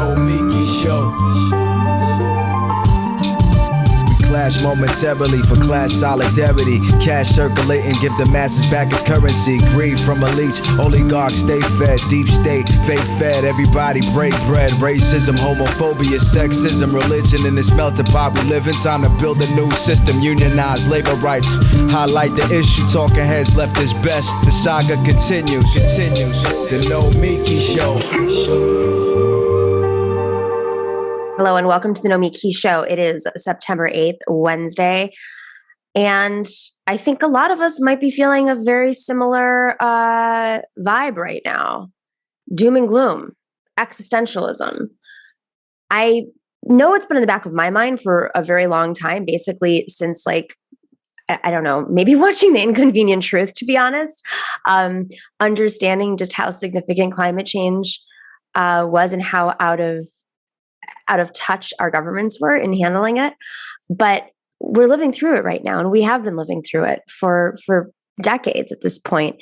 Nomiki show. Clash momentarily for class solidarity. Cash circulating, give the masses back its currency. Greed from elites, oligarchs stay fed. Deep state, fake fed, everybody break bread. Racism, homophobia, sexism, religion in this melting pot we live in. Time to build a new system, unionize labor rights. Highlight the issue, talking heads left is best. The saga continues. The Nomiki show. Hello and welcome to the Nomiki show. It is September 8th, Wednesday. And I think a lot of us might be feeling a very similar vibe right now. Doom and gloom, existentialism. I know it's been in the back of my mind for a very long time, basically since I don't know, maybe watching The Inconvenient Truth, to be honest, understanding just how significant climate change was and how out of touch our governments were in handling it. But we're living through it right now, and we have been living through it for decades at this point.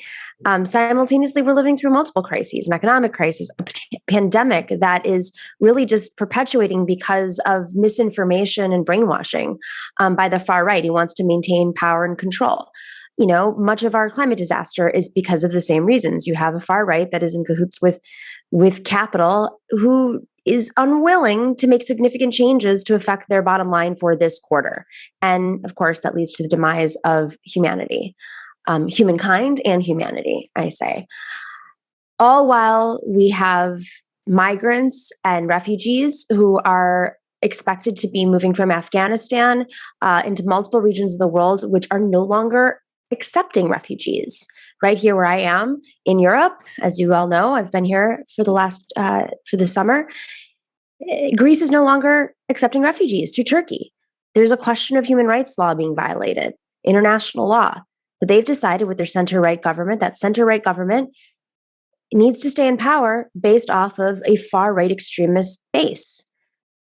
Simultaneously, we're living through multiple crises, an economic crisis, a pandemic that is really just perpetuating because of misinformation and brainwashing by the far right, who wants to maintain power and control. You know, much of our climate disaster is because of the same reasons. You have a far right that is in cahoots with capital, who is unwilling to make significant changes to affect their bottom line for this quarter. And of course, that leads to the demise of humanity, humankind and humanity, I say. All while we have migrants and refugees who are expected to be moving from Afghanistan into multiple regions of the world, which are no longer accepting refugees. Right here where I am in Europe, as you all know, I've been here for the summer. Greece is no longer accepting refugees to Turkey. There's a question of human rights law being violated, international law. But they've decided with their center-right government, that center-right government needs to stay in power based off of a far-right extremist base,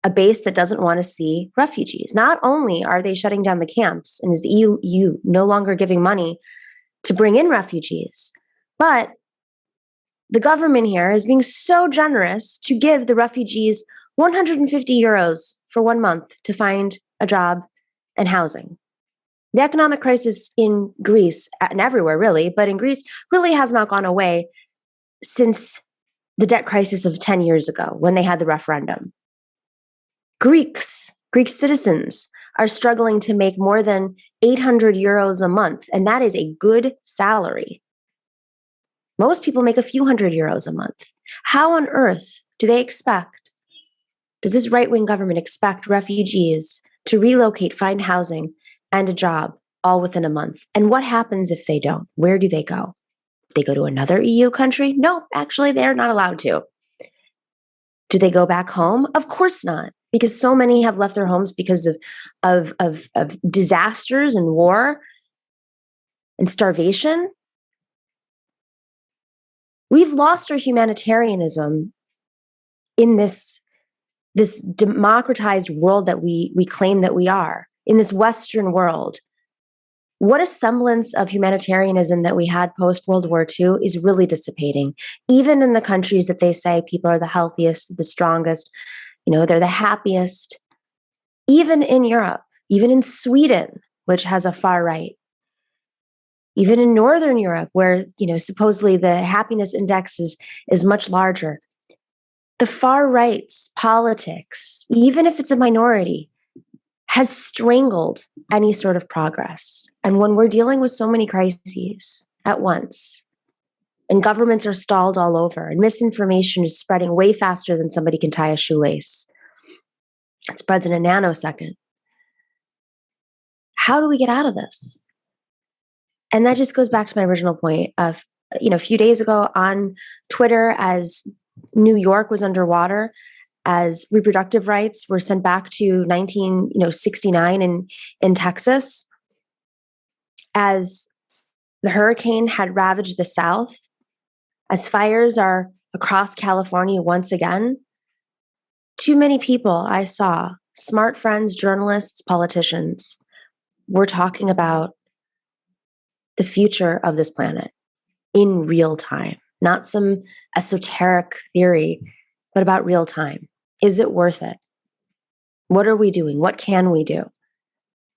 a base that doesn't want to see refugees. Not only are they shutting down the camps, and is the EU no longer giving money to bring in refugees, but the government here is being so generous to give the refugees 150 euros for 1 month to find a job and housing. The economic crisis in Greece, and everywhere really, but in Greece really has not gone away since the debt crisis of 10 years ago when they had the referendum. Greek citizens are struggling to make more than 800 euros a month, and that is a good salary. Most people make a few hundred euros a month. How on earth does this right-wing government expect refugees to relocate, find housing, and a job all within a month? And what happens if they don't? Where do they go? They go to another EU country? No, actually, they're not allowed to. Do they go back home? Of course not, because so many have left their homes because of disasters and war and starvation. We've lost our humanitarianism in this democratized world that we claim that we are, in this Western world. What a semblance of humanitarianism that we had post-World War II is really dissipating. Even in the countries that they say people are the healthiest, the strongest, they're the happiest. Even in Europe, even in Sweden, which has a far right, even in Northern Europe, where, supposedly the happiness index is much larger. The far right's politics, even if it's a minority, has strangled any sort of progress. And when we're dealing with so many crises at once, and governments are stalled all over, and misinformation is spreading way faster than somebody can tie a shoelace, it spreads in a nanosecond. How do we get out of this? And that just goes back to my original point of, a few days ago on Twitter, as New York was underwater, as reproductive rights were sent back to 1969 in Texas, as the hurricane had ravaged the South, as fires are across California once again, too many people I saw, smart friends, journalists, politicians, were talking about the future of this planet in real time, not some esoteric theory, but about real time. Is it worth it? What are we doing? What can we do?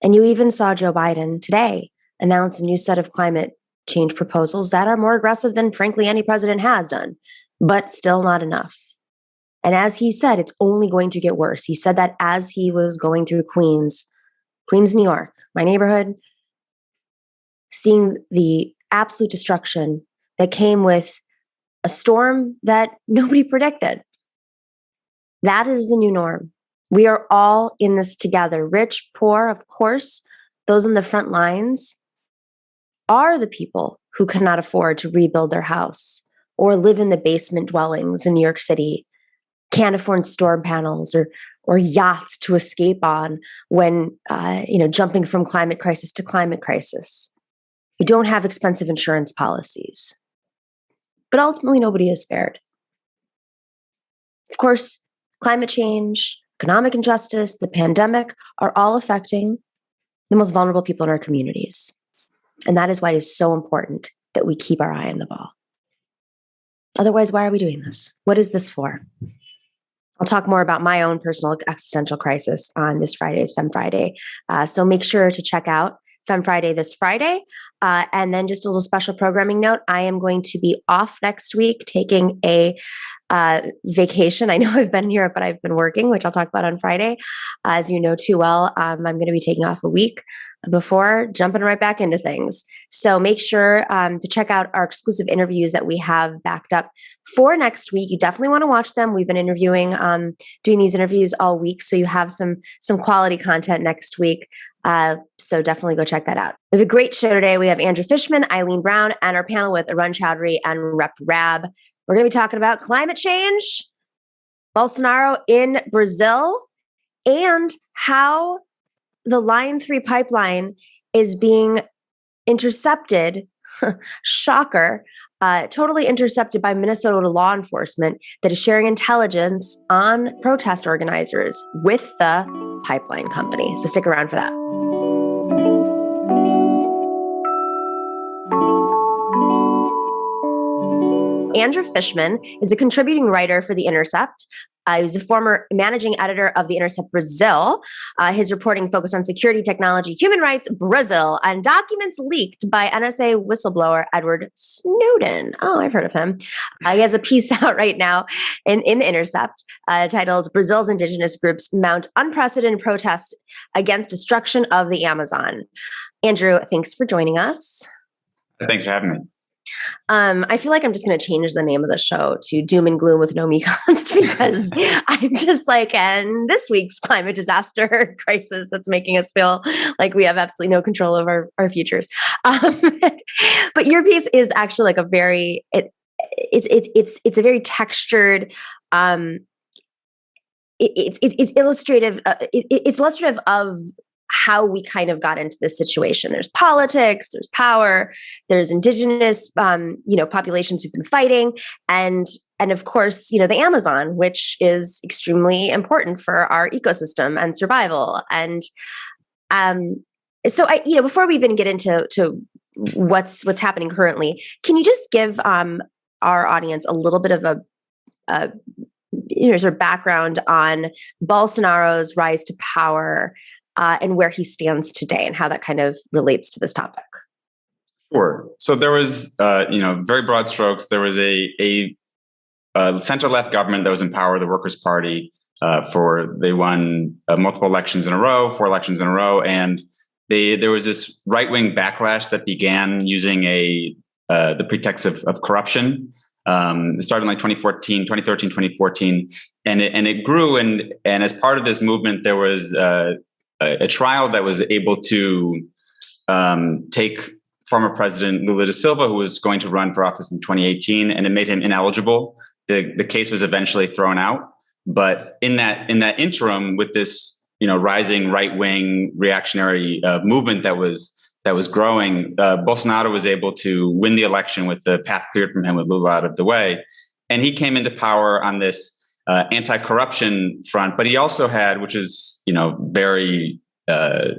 And you even saw Joe Biden today announce a new set of climate change proposals that are more aggressive than, frankly, any president has done, but still not enough. And as he said, it's only going to get worse. He said that as he was going through Queens, New York, my neighborhood, seeing the absolute destruction that came with a storm that nobody predicted. That is the new norm. We are all in this together. Rich, poor, of course, those on the front lines are the people who cannot afford to rebuild their house or live in the basement dwellings in New York City, can't afford storm panels or yachts to escape on when jumping from climate crisis to climate crisis. We don't have expensive insurance policies. But ultimately, nobody is spared. Of course, climate change, economic injustice, the pandemic are all affecting the most vulnerable people in our communities. And that is why it is so important that we keep our eye on the ball. Otherwise, why are we doing this? What is this for? I'll talk more about my own personal existential crisis on this Friday's Femme Friday. So make sure to check out Femme Friday this Friday. And then just a little special programming note, I am going to be off next week taking a vacation. I know I've been here, but I've been working, which I'll talk about on Friday. As you know too well, I'm going to be taking off a week before jumping right back into things. So make sure to check out our exclusive interviews that we have backed up for next week. You definitely want to watch them. We've been interviewing, doing these interviews all week. So you have some quality content next week. So definitely go check that out. We have a great show today. We have Andrew Fishman, Alleen Brown, and our panel with Arun Chaudhary and Rep Rabb. We're going to be talking about climate change, Bolsonaro in Brazil, and how the Line 3 pipeline is being intercepted, shocker, totally intercepted by Minnesota law enforcement that is sharing intelligence on protest organizers with the pipeline company. So stick around for that. Andrew Fishman is a contributing writer for The Intercept. He was the former managing editor of The Intercept Brazil. His reporting focused on security, technology, human rights, Brazil, and documents leaked by NSA whistleblower Edward Snowden. Oh, I've heard of him. He has a piece out right now in The Intercept titled "Brazil's Indigenous Groups Mount Unprecedented Protest Against Destruction of the Amazon." Andrew, thanks for joining us. Thanks for having me. I feel like I'm just going to change the name of the show to Doom and Gloom with Nomiki because I'm just like, and this week's climate disaster crisis that's making us feel like we have absolutely no control over our futures. But your piece is actually like a very, it's a very textured, it's illustrative. It's illustrative of how we kind of got into this situation. There's politics, there's power, there's indigenous, populations who've been fighting, and of course, the Amazon, which is extremely important for our ecosystem and survival. And so, before we even get into what's happening currently, can you just give our audience a little bit of a sort of background on Bolsonaro's rise to power? And where he stands today and how that kind of relates to this topic. Sure. So there was, very broad strokes. There was a center-left government that was in power, the Workers' Party, they won multiple elections in a row, 4 elections in a row. And there was this right-wing backlash that began using the pretext of corruption. It started in like 2013, 2014, and it grew. And as part of this movement, there was a trial that was able to take former President Lula da Silva, who was going to run for office in 2018, and it made him ineligible. The case was eventually thrown out. But in that interim, with this rising right wing reactionary movement that was growing, Bolsonaro was able to win the election with the path cleared from him with Lula out of the way, and he came into power on this anti-corruption front, but he also had, which is, very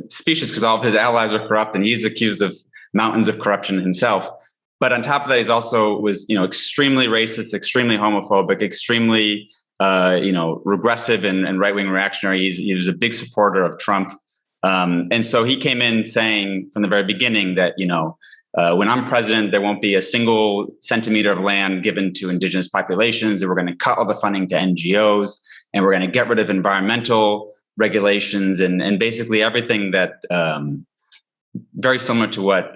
specious because all of his allies are corrupt and he's accused of mountains of corruption himself. But on top of that, he's also was, extremely racist, extremely homophobic, extremely regressive and right-wing reactionary. He was a big supporter of Trump. And so he came in saying from the very beginning that, when I'm president, there won't be a single centimeter of land given to indigenous populations, and we're going to cut all the funding to NGOs, and we're going to get rid of environmental regulations and basically everything that very similar to what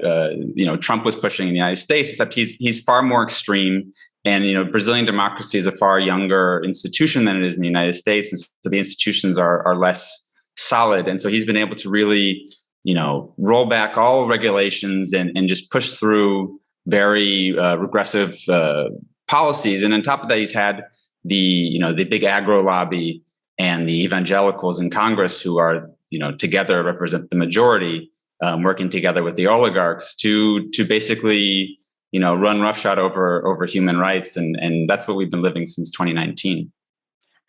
Trump was pushing in the United States, except he's far more extreme. And Brazilian democracy is a far younger institution than it is in the United States, and so the institutions are less solid. And so he's been able to really roll back all regulations and just push through very regressive policies. And on top of that, he's had the big agro lobby and the evangelicals in Congress, who are together represent the majority, working together with the oligarchs to basically run roughshod over human rights, and that's what we've been living since 2019.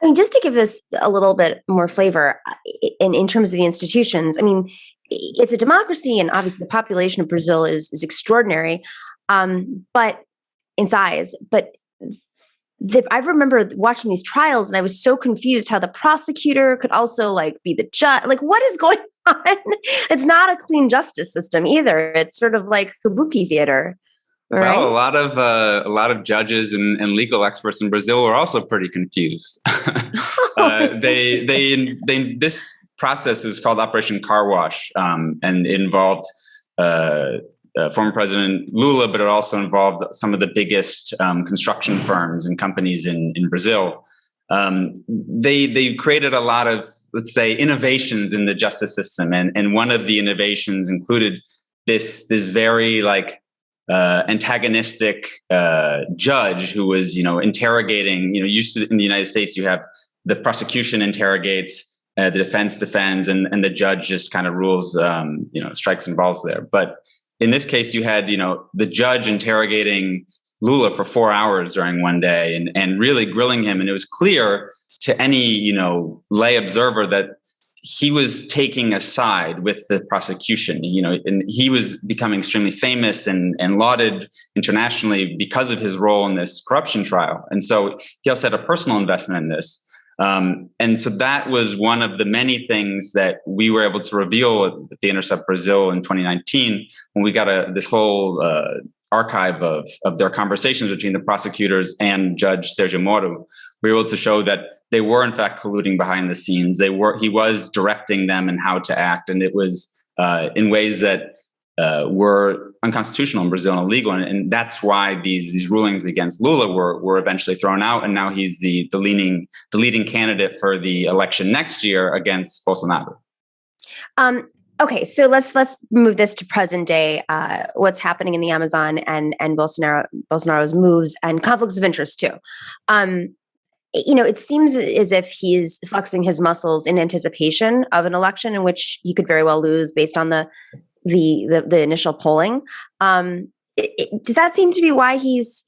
I mean, just to give this a little bit more flavor in terms of the institutions, I mean, it's a democracy, and obviously the population of Brazil is extraordinary, but in size. But I remember watching these trials, and I was so confused how the prosecutor could also be the judge. What is going on? It's not a clean justice system either. It's sort of like kabuki theater. Right? Well, a lot of judges and legal experts in Brazil were also pretty confused. This process is called Operation Car Wash, and it involved former President Lula, but it also involved some of the biggest construction firms and companies in Brazil. They created a lot of, let's say, innovations in the justice system, and one of the innovations included this very antagonistic judge who was, interrogating. Usually in the United States, you have the prosecution interrogates, the defense defends, and the judge just kind of rules, strikes and balls there. But in this case, you had, the judge interrogating Lula for 4 hours during one day and really grilling him. And it was clear to any, lay observer that he was taking a side with the prosecution, and he was becoming extremely famous and lauded internationally because of his role in this corruption trial. And so he also had a personal investment in this. And so that was one of the many things that we were able to reveal at the Intercept Brazil in 2019, when we got this whole archive of their conversations between the prosecutors and Judge Sergio Moro. We were able to show that they were in fact colluding behind the scenes. He was directing them in how to act, and it was in ways that were unconstitutional in Brazil and illegal. And that's why these rulings against Lula were eventually thrown out. And now he's the leading candidate for the election next year against Bolsonaro. Okay, so let's move this to present day. What's happening in the Amazon and Bolsonaro's moves and conflicts of interest too. It seems as if he's flexing his muscles in anticipation of an election in which he could very well lose based on the initial polling. Does that seem to be why he's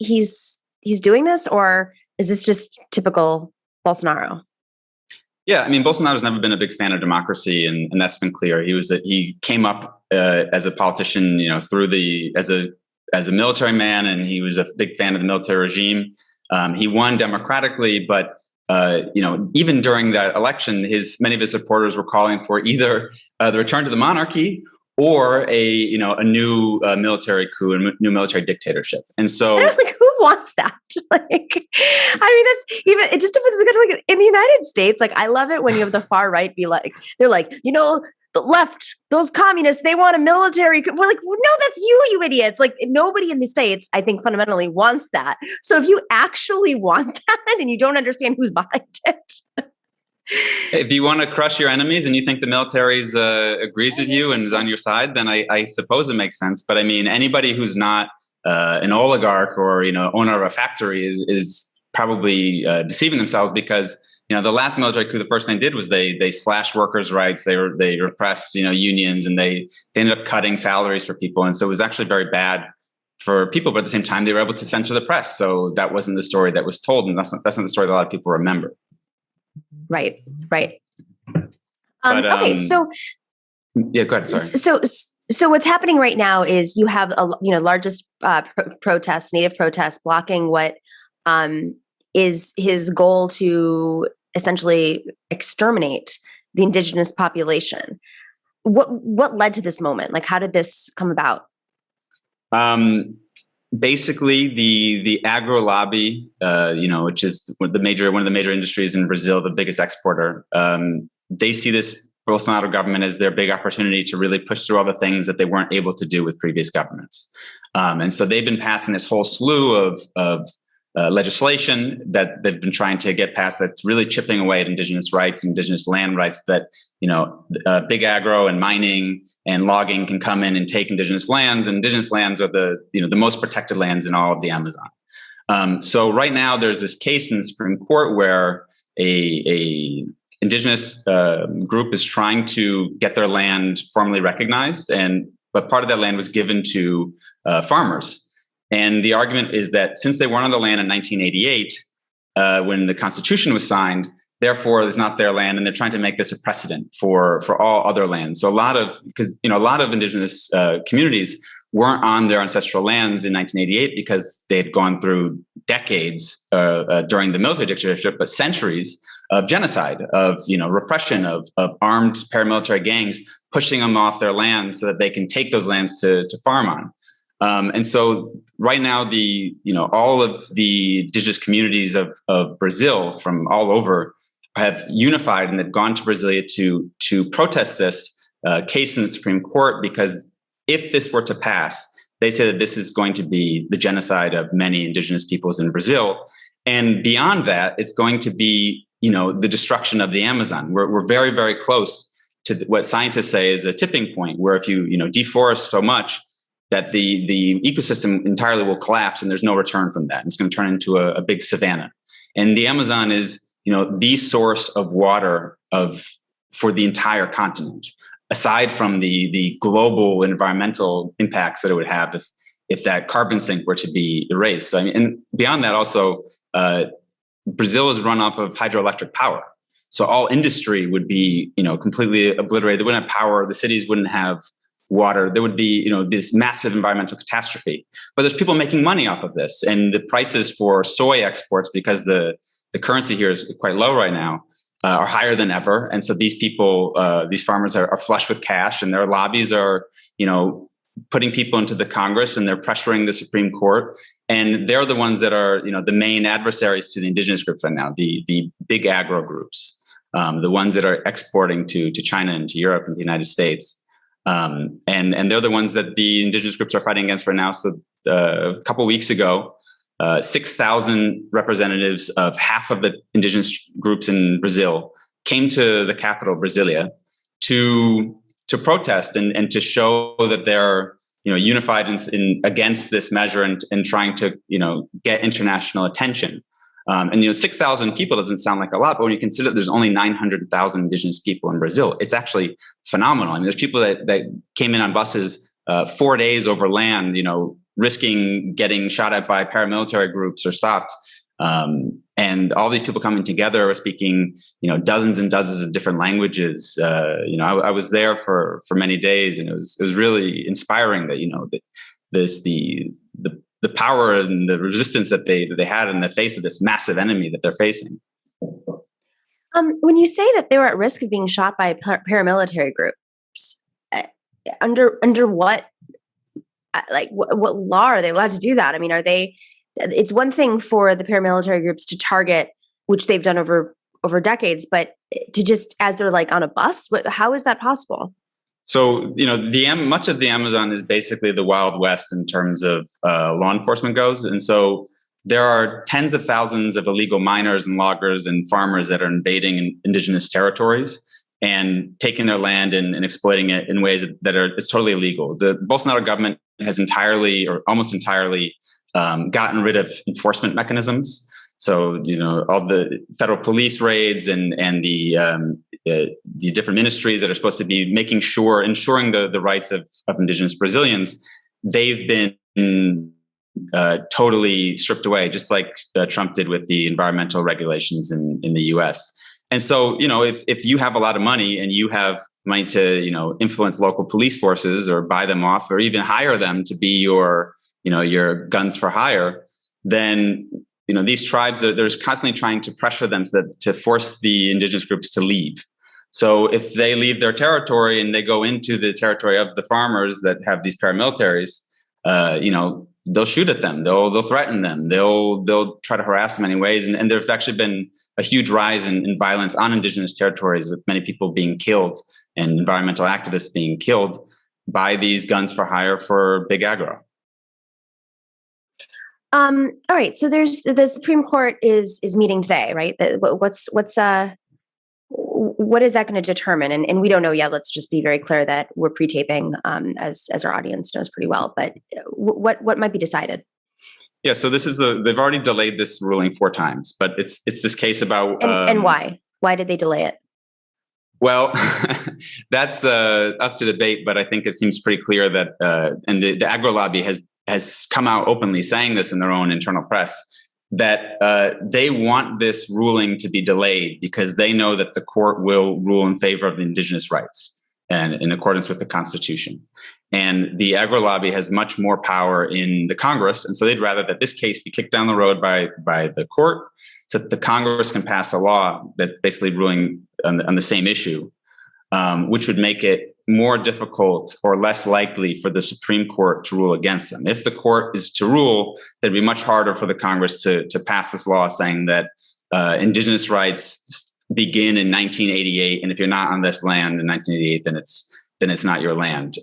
doing this, or is this just typical Bolsonaro? Yeah, I mean, Bolsonaro's never been a big fan of democracy, and that's been clear. He came up as a politician, as a military man, and he was a big fan of the military regime. He won democratically, but even during that election, many of his supporters were calling for either the return to the monarchy or a new military coup and new military dictatorship. And so, who wants that? That's even it just depends. In the United States, I love it when you have the far right be like, they're like, the left, those communists, they want a military coup. We're like, well, no, that's you idiots. Nobody in the States, I think, fundamentally wants that. So if you actually want that and you don't understand who's behind it. If you want to crush your enemies and you think the military agrees with you and is on your side, then I suppose it makes sense. But I mean, anybody who's not an oligarch or owner of a factory is probably deceiving themselves, because the last military coup, the first thing they did was they slashed workers' rights. They repressed unions, and they ended up cutting salaries for people, and so it was actually very bad for people. But at the same time, they were able to censor the press, so that wasn't the story that was told, and that's not the story that a lot of people remember. Right. Okay, so yeah, go ahead. Sorry. So what's happening right now is you have largest protests, native protests, blocking what is his goal to essentially exterminate the indigenous population. What led to this moment? Like, how did this come about? Basically, the agro lobby, which is one of the major industries in Brazil, the biggest exporter, they see this Bolsonaro government as their big opportunity to really push through all the things that they weren't able to do with previous governments. And so they've been passing this whole slew of legislation that they've been trying to get passed that's really chipping away at indigenous rights, indigenous land rights, that, big agro and mining and logging can come in and take indigenous lands. And indigenous lands are the most protected lands in all of the Amazon. So right now there's this case in the Supreme Court where a indigenous group is trying to get their land formally recognized, but part of that land was given to farmers. And the argument is that since they weren't on the land in 1988, when the Constitution was signed, therefore it's not their land, and they're trying to make this a precedent for all other lands. So a lot of indigenous communities weren't on their ancestral lands in 1988 because they had gone through decades during the military dictatorship, but centuries of genocide, of repression, of armed paramilitary gangs pushing them off their lands so that they can take those lands to farm on. And so right now, all of the indigenous communities of Brazil from all over have unified and have gone to Brasilia to protest this case in the Supreme Court, because if this were to pass, they say that this is going to be the genocide of many indigenous peoples in Brazil. And beyond that, it's going to be, the destruction of the Amazon. We're very, very close to what scientists say is a tipping point, where if you, deforest so much that the ecosystem entirely will collapse and there's no return from that. It's going to turn into a big savanna. And the Amazon is, the source of water for the entire continent, aside from the global environmental impacts that it would have if that carbon sink were to be erased. So, and beyond that also, Brazil is run off of hydroelectric power. So all industry would be, completely obliterated. They wouldn't have power. The cities wouldn't have water. There would be, this massive environmental catastrophe. But there's people making money off of this. And the prices for soy exports, because the currency here is quite low right now, are higher than ever. And so these people, these farmers are flush with cash, and their lobbies are, putting people into the Congress, and they're pressuring the Supreme Court. And they're the ones that are, the main adversaries to the indigenous groups right now, the big agro groups, the ones that are exporting to China and to Europe and the United States. And they're the ones that the indigenous groups are fighting against right now. So a couple of weeks ago, 6,000 representatives of half of the indigenous groups in Brazil came to the capital, Brasilia, to protest and to show that they're unified against this measure and trying to get international attention. And 6,000 people doesn't sound like a lot, but when you consider that there's only 900,000 indigenous people in Brazil, it's actually phenomenal. I mean, there's people that came in on buses 4 days over land, risking getting shot at by paramilitary groups or stopped. And all these people coming together are speaking, dozens and dozens of different languages. I was there for many days, and it was really inspiring that, the power and the resistance that they had in the face of this massive enemy that they're facing. When you say that they were at risk of being shot by paramilitary groups, under what law are they allowed to do that? I mean, it's one thing for the paramilitary groups to target, which they've done over decades, but to just, as they're like on a bus, how is that possible? So, much of the Amazon is basically the Wild West in terms of law enforcement goes. And so there are tens of thousands of illegal miners and loggers and farmers that are invading indigenous territories and taking their land and exploiting it in ways that it's totally illegal. The Bolsonaro government has entirely or almost entirely gotten rid of enforcement mechanisms. So, all the federal police raids and the different ministries that are supposed to be ensuring the rights of indigenous Brazilians, they've been totally stripped away, just like Trump did with the environmental regulations in the US. And so, if you have a lot of money and you have money to, influence local police forces or buy them off or even hire them to be your guns for hire, then these tribes, there's constantly trying to pressure them to force the indigenous groups to leave. So if they leave their territory and they go into the territory of the farmers that have these paramilitaries, they'll shoot at them. They'll threaten them. They'll try to harass them in many ways. And there's actually been a huge rise in violence on indigenous territories, with many people being killed and environmental activists being killed by these guns for hire for big agro. All right. So there's the Supreme Court is meeting today, right? What is that going to determine? And we don't know yet. Let's just be very clear that we're pre-taping, as our audience knows pretty well. But what might be decided? Yeah. So they've already delayed this ruling 4 times, but it's this case about and why? Why did they delay it? Well, that's up to debate, but I think it seems pretty clear that and the agro lobby has come out openly saying this in their own internal press, that they want this ruling to be delayed because they know that the court will rule in favor of the indigenous rights and in accordance with the Constitution. And the agro lobby has much more power in the Congress. And so they'd rather that this case be kicked down the road by the court so that the Congress can pass a law that's basically ruling on the same issue, which would make it more difficult or less likely for the Supreme Court to rule against them. If the court is to rule, it'd be much harder for the Congress to pass this law saying that indigenous rights begin in 1988, and if you're not on this land in 1988, then it's not your land.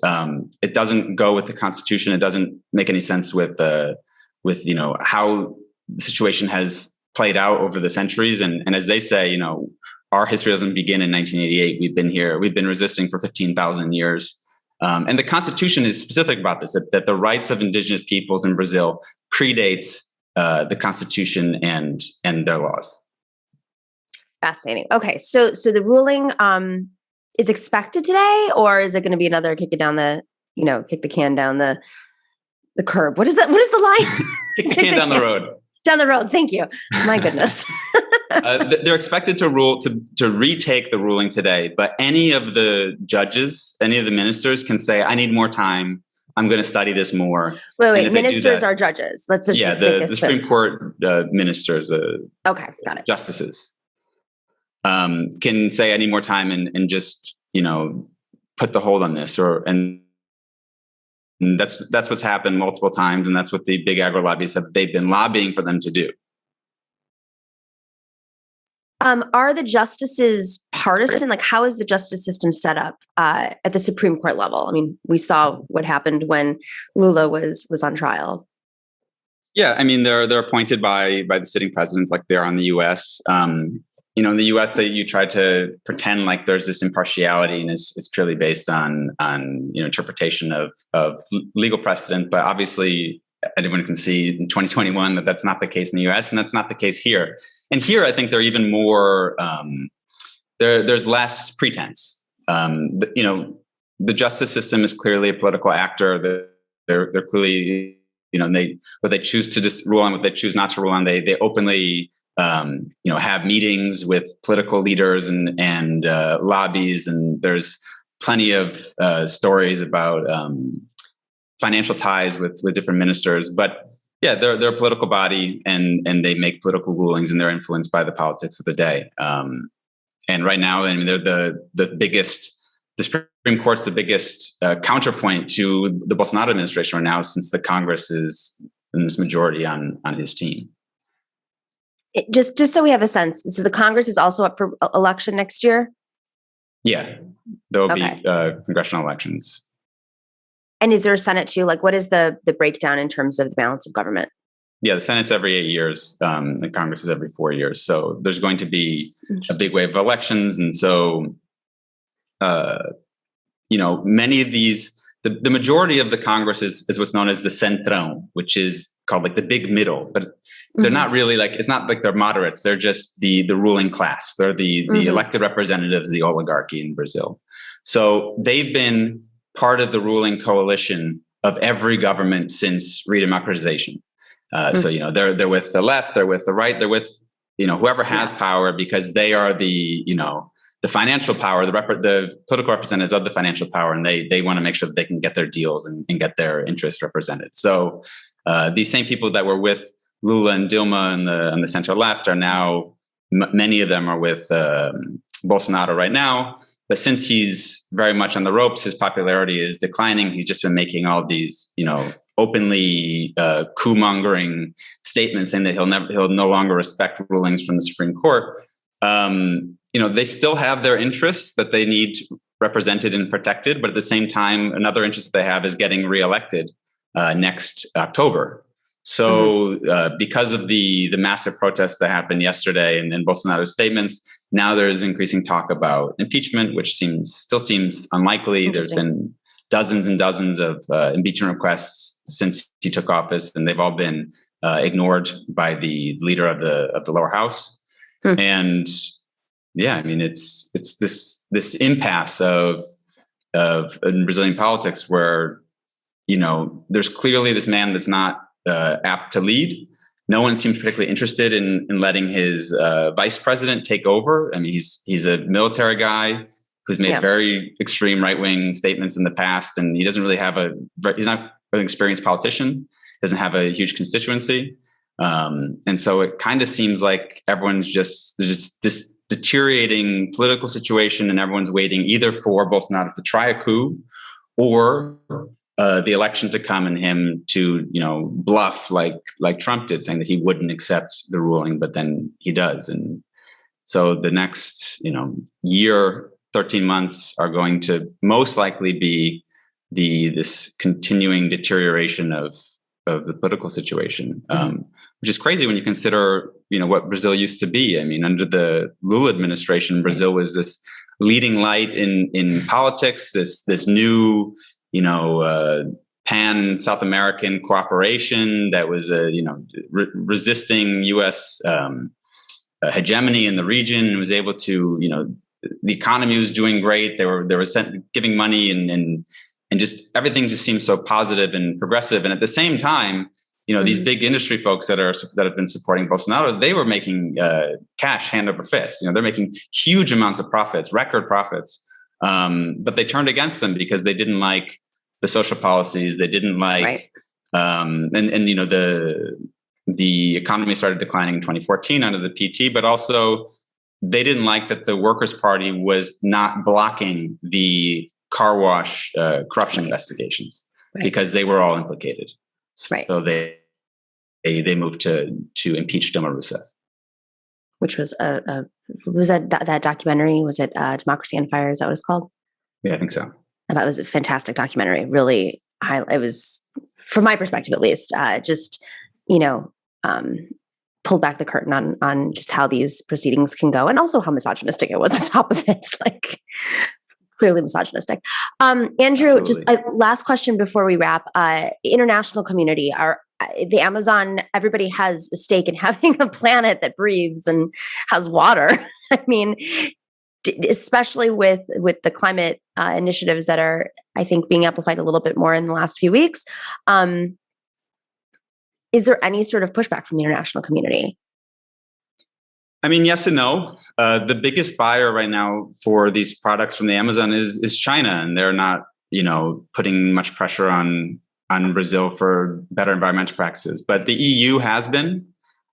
It doesn't go with the Constitution. It doesn't make any sense with how the situation has played out over the centuries. And as they say, our history doesn't begin in 1988. We've been here. We've been resisting for 15,000 years. And the Constitution is specific about this, that the rights of indigenous peoples in Brazil predates the Constitution and their laws. Fascinating. Okay. So the ruling is expected today, or is it going to be another kick the can down the curb? What is that? What is the line? Kick the can down the road. Down the road. Thank you. My goodness. They're expected to retake the ruling today, but any of the judges, any of the ministers can say, I need more time. I'm going to study this more. Wait. Ministers are judges. Let's just the Supreme Court ministers, okay, got it. Justices can say, I need more time and just, put the hold on this and that's what's happened multiple times. And that's what the big agro lobbies have. They've been lobbying for them to do. Are the justices partisan? Like, how is the justice system set up at the Supreme Court level? I mean, we saw what happened when Lula was on trial. Yeah, I mean, they're appointed by the sitting presidents, like they are in the U.S. In the U.S., you try to pretend like there's this impartiality, and it's purely based on interpretation of legal precedent. But obviously, anyone can see in 2021 that that's not the case in the U.S. and that's not the case here. And here, I think they're even more. There's less pretense. The justice system is clearly a political actor. They're clearly, what they choose to just rule on, what they choose not to rule on. They openly, have meetings with political leaders and lobbies, and there's plenty of stories about financial ties with different ministers. But yeah, they're a political body, and they make political rulings, and they're influenced by the politics of the day. And right now, I mean, they're the biggest. The Supreme Court's the biggest counterpoint to the Bolsonaro administration right now, since the Congress is in this majority on his team. Just so we have a sense, so the Congress is also up for election next year? Yeah, there will be congressional elections. And is there a Senate too? Like, what is the breakdown in terms of the balance of government? Yeah, the Senate's every 8 years. The Congress is every 4 years. So there's going to be a big wave of elections. And so, many of these, the majority of the Congress is what's known as the Centrão, which is called like the big middle. But they're not really it's not like they're moderates. They're just the ruling class. They're the elected representatives, the oligarchy in Brazil. So they've been part of the ruling coalition of every government since redemocratization. So, they're with the left, they're with the right, they're with, whoever has power, because they are the financial power, the political representatives of the financial power, and they want to make sure that they can get their deals and get their interests represented. So these same people that were with Lula and Dilma on the center left are now, many of them are with Bolsonaro right now. But since he's very much on the ropes, his popularity is declining. He's just been making all these, openly coup-mongering statements, saying that he'll no longer respect rulings from the Supreme Court. They still have their interests that they need represented and protected, but at the same time, another interest they have is getting reelected next October. So because of the massive protests that happened yesterday and Bolsonaro's statements, now there's increasing talk about impeachment, which still seems unlikely. There's been dozens and dozens of impeachment requests since he took office, and they've all been ignored by the leader of the lower house. And yeah, I mean, it's this impasse of in Brazilian politics where there's clearly this man that's not apt to lead. No one seems particularly interested in letting his vice president take over. I mean, he's a military guy who's made very extreme right-wing statements in the past, and he doesn't really he's not an experienced politician, doesn't have a huge constituency. And so it kind of seems like there's just this deteriorating political situation, and everyone's waiting either for Bolsonaro to try a coup or the election to come and him to, bluff like Trump did, saying that he wouldn't accept the ruling, but then he does. And so the next, year, 13 months are going to most likely be this continuing deterioration of the political situation, which is crazy when you consider, what Brazil used to be. I mean, under the Lula administration, Brazil was this leading light in politics, this new, pan South American cooperation that was, resisting U.S. Hegemony in the region, and was able to, the economy was doing great. They were giving money and just everything just seemed so positive and progressive. And at the same time, these big industry folks that have been supporting Bolsonaro, they were making cash hand over fist. They're making huge amounts of profits, record profits. But they turned against them because they didn't like the social policies. They didn't like, the economy started declining in 2014 under the PT, but also they didn't like that the Workers' Party was not blocking the car wash corruption investigations because they were all implicated. So they moved to impeach Dilma Rousseff. Which was was that documentary? Was it Democracy on Fire? Is that what it's called? Yeah, I think so. I thought it was a fantastic documentary. Really, it was, from my perspective at least, pulled back the curtain on just how these proceedings can go, and also how misogynistic it was on top of it. Like, clearly misogynistic. Andrew, absolutely. Just a last question before we wrap. International community, the Amazon, everybody has a stake in having a planet that breathes and has water. I mean, especially with the climate initiatives that are, I think, being amplified a little bit more in the last few weeks. Is there any sort of pushback from the international community? I mean, yes and no. The biggest buyer right now for these products from the Amazon is China, and they're not, putting much pressure on Brazil for better environmental practices. But the EU has been,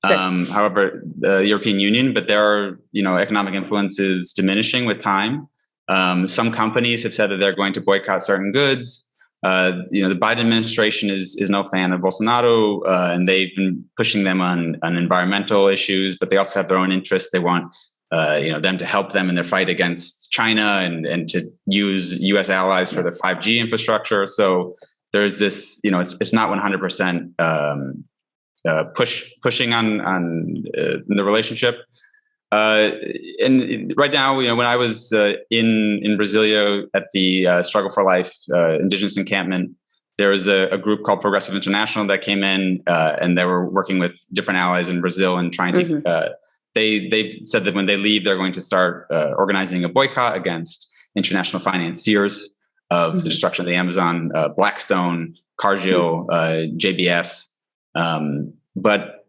however, the European Union, but their economic influence is diminishing with time. Some companies have said that they're going to boycott certain goods. The Biden administration is no fan of Bolsonaro, and they've been pushing them on environmental issues, but they also have their own interests. They want them to help them in their fight against China and to use U.S. allies for their 5G infrastructure. So there's this, it's not 100% pushing on the relationship. And right now, when I was in Brasilia at the Struggle for Life Indigenous encampment, there was a group called Progressive International that came in, and they were working with different allies in Brazil and trying to. They said that when they leave, they're going to start organizing a boycott against international financiers of the destruction of the Amazon, Blackstone, Cargill, JBS. But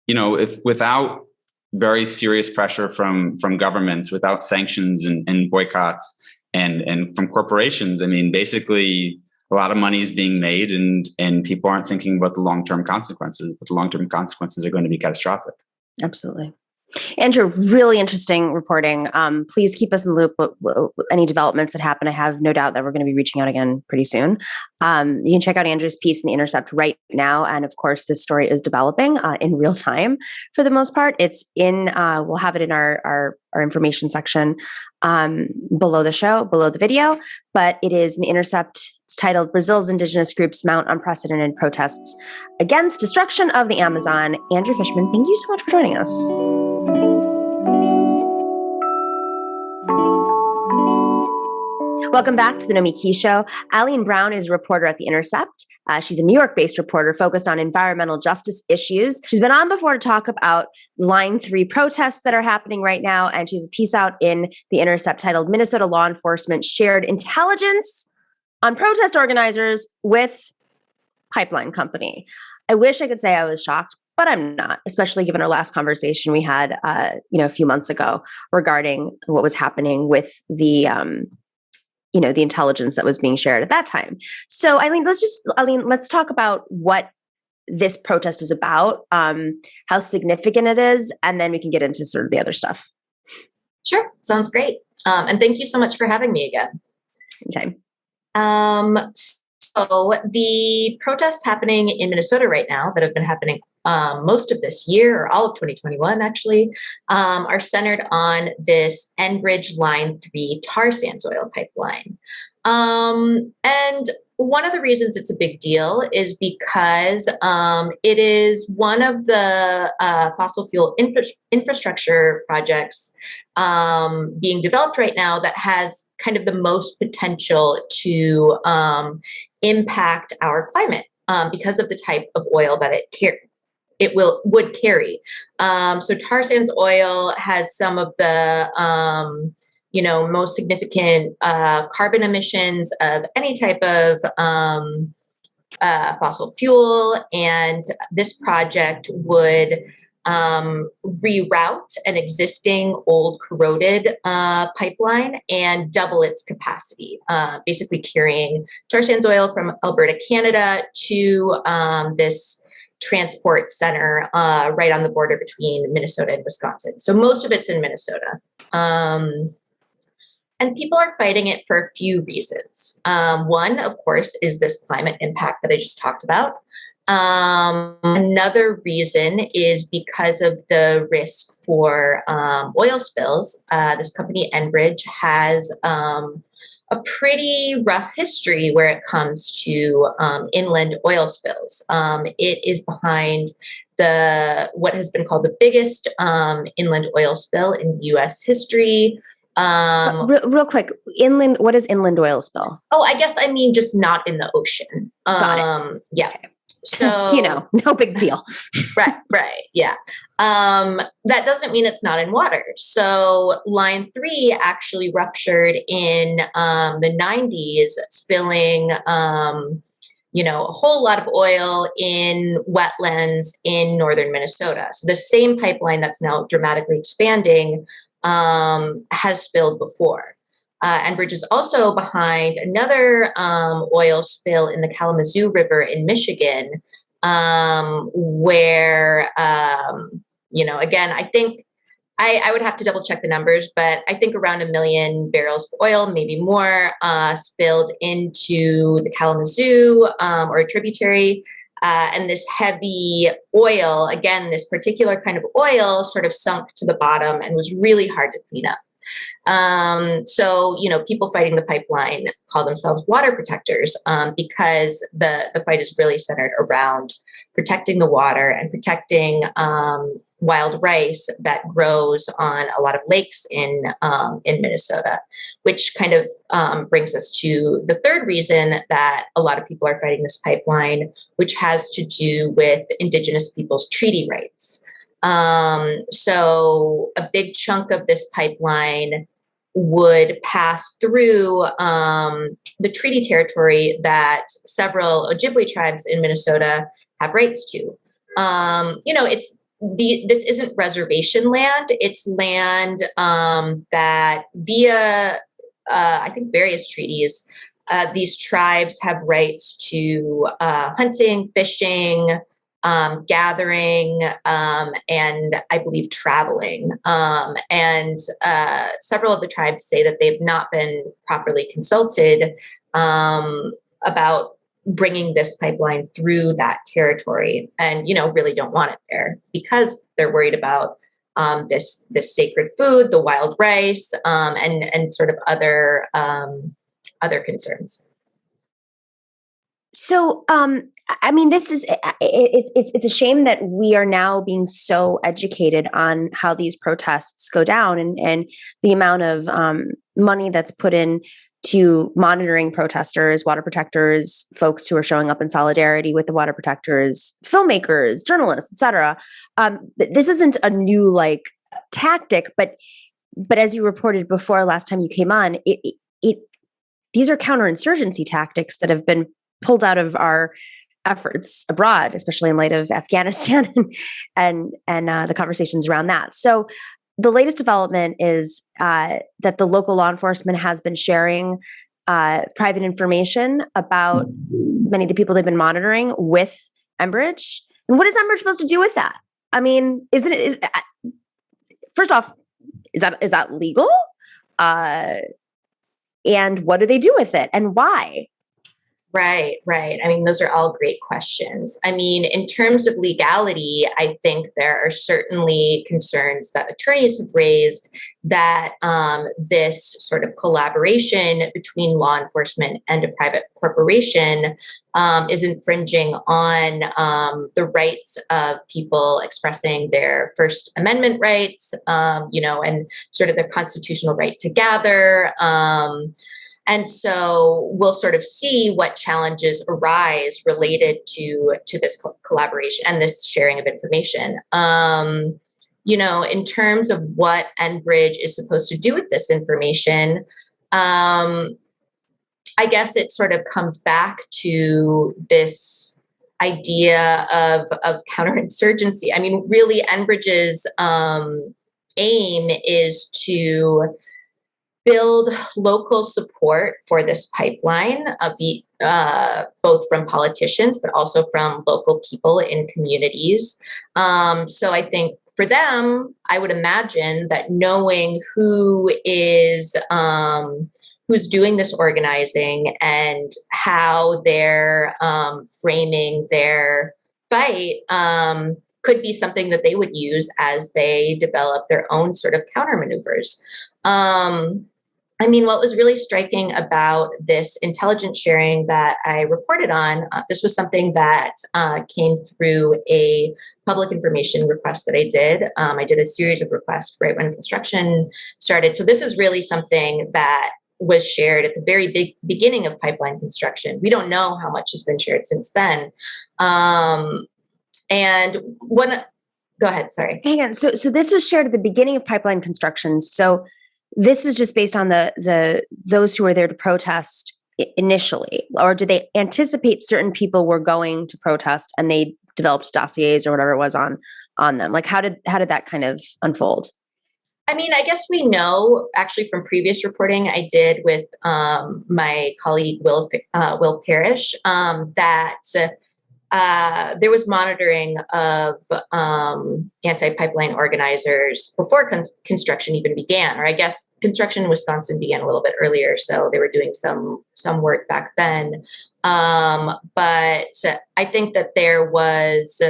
if without very serious pressure from governments, without sanctions and boycotts and from corporations, I mean, basically a lot of money is being made, and people aren't thinking about the long-term consequences, but the long-term consequences are going to be catastrophic. Absolutely. Andrew, really interesting reporting. Please keep us in the loop with any developments that happen. I have no doubt that we're going to be reaching out again pretty soon. You can check out Andrew's piece in the Intercept right now. And of course, this story is developing in real time for the most part. It's in, we'll have it in our information section below the show, below the video, but it is in the Intercept. It's titled Brazil's Indigenous Groups Mount Unprecedented Protests Against Destruction of the Amazon. Andrew Fishman, thank you so much for joining us. Welcome back to the Nomiki Show. Alleen Brown is a reporter at The Intercept. She's a New York-based reporter focused on environmental justice issues. She's been on before to talk about Line 3 protests that are happening right now, and she has a piece out in The Intercept titled Minnesota Law Enforcement Shared Intelligence on Protest Organizers with Pipeline Company. I wish I could say I was shocked, but I'm not, especially given our last conversation we had a few months ago regarding what was happening with the the intelligence that was being shared at that time. So Alleen, let's talk about what this protest is about, how significant it is, and then we can get into sort of the other stuff. Sure. Sounds great. And thank you so much for having me again. Okay. So the protests happening in Minnesota right now that have been happening most of this year, or all of 2021 actually, are centered on this Enbridge Line 3 tar sands oil pipeline. And one of the reasons it's a big deal is because it is one of the fossil fuel infrastructure projects being developed right now that has kind of the most potential to impact our climate because of the type of oil that it would carry. So tar sands oil has some of the most significant carbon emissions of any type of fossil fuel, and this project would reroute an existing old corroded pipeline and double its capacity, basically carrying tar sands oil from Alberta, Canada to this transport center right on the border between Minnesota and Wisconsin. So most of it's in Minnesota. And people are fighting it for a few reasons. One, of course, is this climate impact that I just talked about. Another reason is because of the risk for oil spills. This company, Enbridge, has a pretty rough history where it comes to inland oil spills. It is behind what has been called the biggest inland oil spill in U.S. history. Real quick, inland. What is inland oil spill? Oh, I guess I mean just not in the ocean. Got it. Yeah. Okay. So no big deal. right. Yeah. That doesn't mean it's not in water. So Line 3 actually ruptured in the 90s, spilling a whole lot of oil in wetlands in northern Minnesota. So the same pipeline that's now dramatically expanding has spilled before. Enbridge is also behind another oil spill in the Kalamazoo River in Michigan, where, again, I think I would have to double check the numbers, but I think around 1 million barrels of oil, maybe more, spilled into the Kalamazoo or a tributary. And this heavy oil, again, this particular kind of oil sort of sunk to the bottom and was really hard to clean up. So people fighting the pipeline call themselves water protectors because the fight is really centered around protecting the water and protecting wild rice that grows on a lot of lakes in Minnesota, which kind of brings us to the third reason that a lot of people are fighting this pipeline, which has to do with Indigenous people's treaty rights. So a big chunk of this pipeline would pass through the treaty territory that several Ojibwe tribes in Minnesota have rights to. This isn't reservation land. It's land that via, I think, various treaties these tribes have rights to hunting, fishing, gathering, and I believe traveling. And several of the tribes say that they've not been properly consulted about bringing this pipeline through that territory, and really don't want it there because they're worried about this sacred food, the wild rice, and sort of other concerns. So, I mean, this is it's a shame that we are now being so educated on how these protests go down, and the amount of money that's put in to monitoring protesters, water protectors, folks who are showing up in solidarity with the water protectors, filmmakers, journalists, etc. This isn't a new tactic, but as you reported before last time you came on, these are counterinsurgency tactics that have been pulled out of our efforts abroad, especially in light of Afghanistan and the conversations around that. So the latest development is that the local law enforcement has been sharing private information about many of the people they've been monitoring with Enbridge. And what is Enbridge supposed to do with that? I mean, first off, is that legal? And what do they do with it, and why? Right. I mean, those are all great questions. I mean, in terms of legality, I think there are certainly concerns that attorneys have raised that this sort of collaboration between law enforcement and a private corporation is infringing on the rights of people expressing their First Amendment rights, and sort of their constitutional right to gather. And so we'll sort of see what challenges arise related to this collaboration and this sharing of information. In terms of what Enbridge is supposed to do with this information, I guess it sort of comes back to this idea of counterinsurgency. I mean, really, Enbridge's aim is to build local support for this pipeline, both from politicians, but also from local people in communities. So I think for them, I would imagine that knowing who's doing this organizing and how they're framing their fight could be something that they would use as they develop their own sort of countermaneuvers. I mean, what was really striking about this intelligence sharing that I reported on, this was something that came through a public information request that I did. I did a series of requests right when construction started. So this is really something that was shared at the very beginning of pipeline construction. We don't know how much has been shared since then. Go ahead, sorry. Hang on. So this was shared at the beginning of pipeline construction. So this is just based on those who were there to protest initially, or did they anticipate certain people were going to protest and they developed dossiers or whatever it was on them? Like, how did that kind of unfold? I mean, I guess we know actually from previous reporting I did with my colleague Will Parrish that there was monitoring of anti-pipeline organizers before construction even began, or I guess construction in Wisconsin began a little bit earlier, so they were doing some work back then. But I think that there was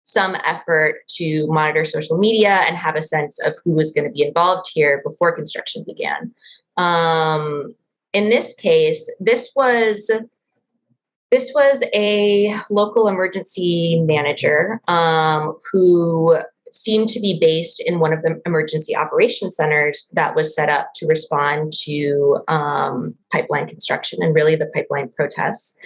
some effort to monitor social media and have a sense of who was going to be involved here before construction began. In this case, this was a local emergency manager who seemed to be based in one of the emergency operations centers that was set up to respond to pipeline construction and really the pipeline protests.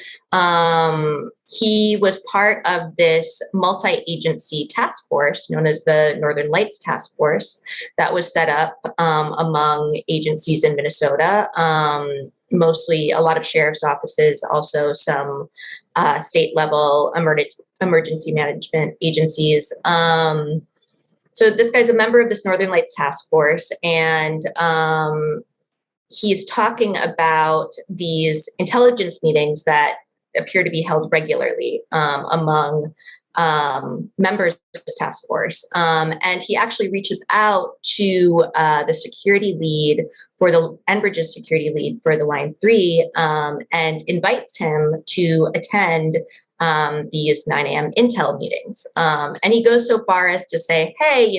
He was part of this multi-agency task force known as the Northern Lights Task Force that was set up among agencies in Minnesota. Mostly a lot of sheriff's offices, also some state level emergency management agencies. So this guy's a member of this Northern Lights Task Force, and he's talking about these intelligence meetings that appear to be held regularly among members of this task force. And he actually reaches out to the security lead for the Enbridge's security lead for the Line 3 and invites him to attend these 9 a.m. intel meetings. And he goes so far as to say, hey,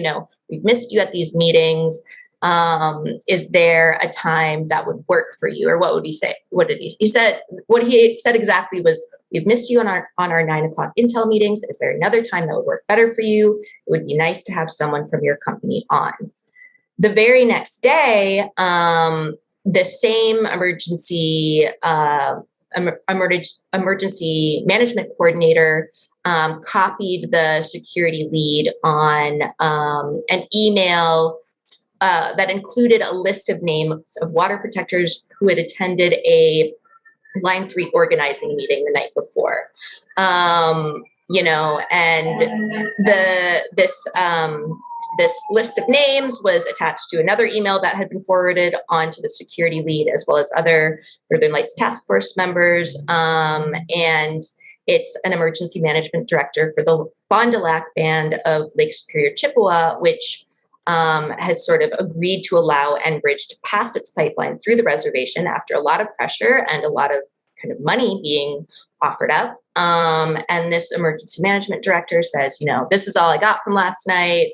we've missed you at these meetings. Is there a time that would work for you? Or what would he say? What did he said? What he said exactly was, we've missed you on our 9 o'clock intel meetings. Is there another time that would work better for you? It would be nice to have someone from your company on. The very next day, the same emergency management coordinator copied the security lead on an email that included a list of names of water protectors who had attended a Line 3 organizing meeting the night before. And this list of names was attached to another email that had been forwarded onto the security lead, as well as other Northern Lights Task Force members. And it's an emergency management director for the Fond du Lac Band of Lake Superior, Chippewa, which has sort of agreed to allow Enbridge to pass its pipeline through the reservation after a lot of pressure and a lot of kind of money being offered up. And this emergency management director says, this is all I got from last night.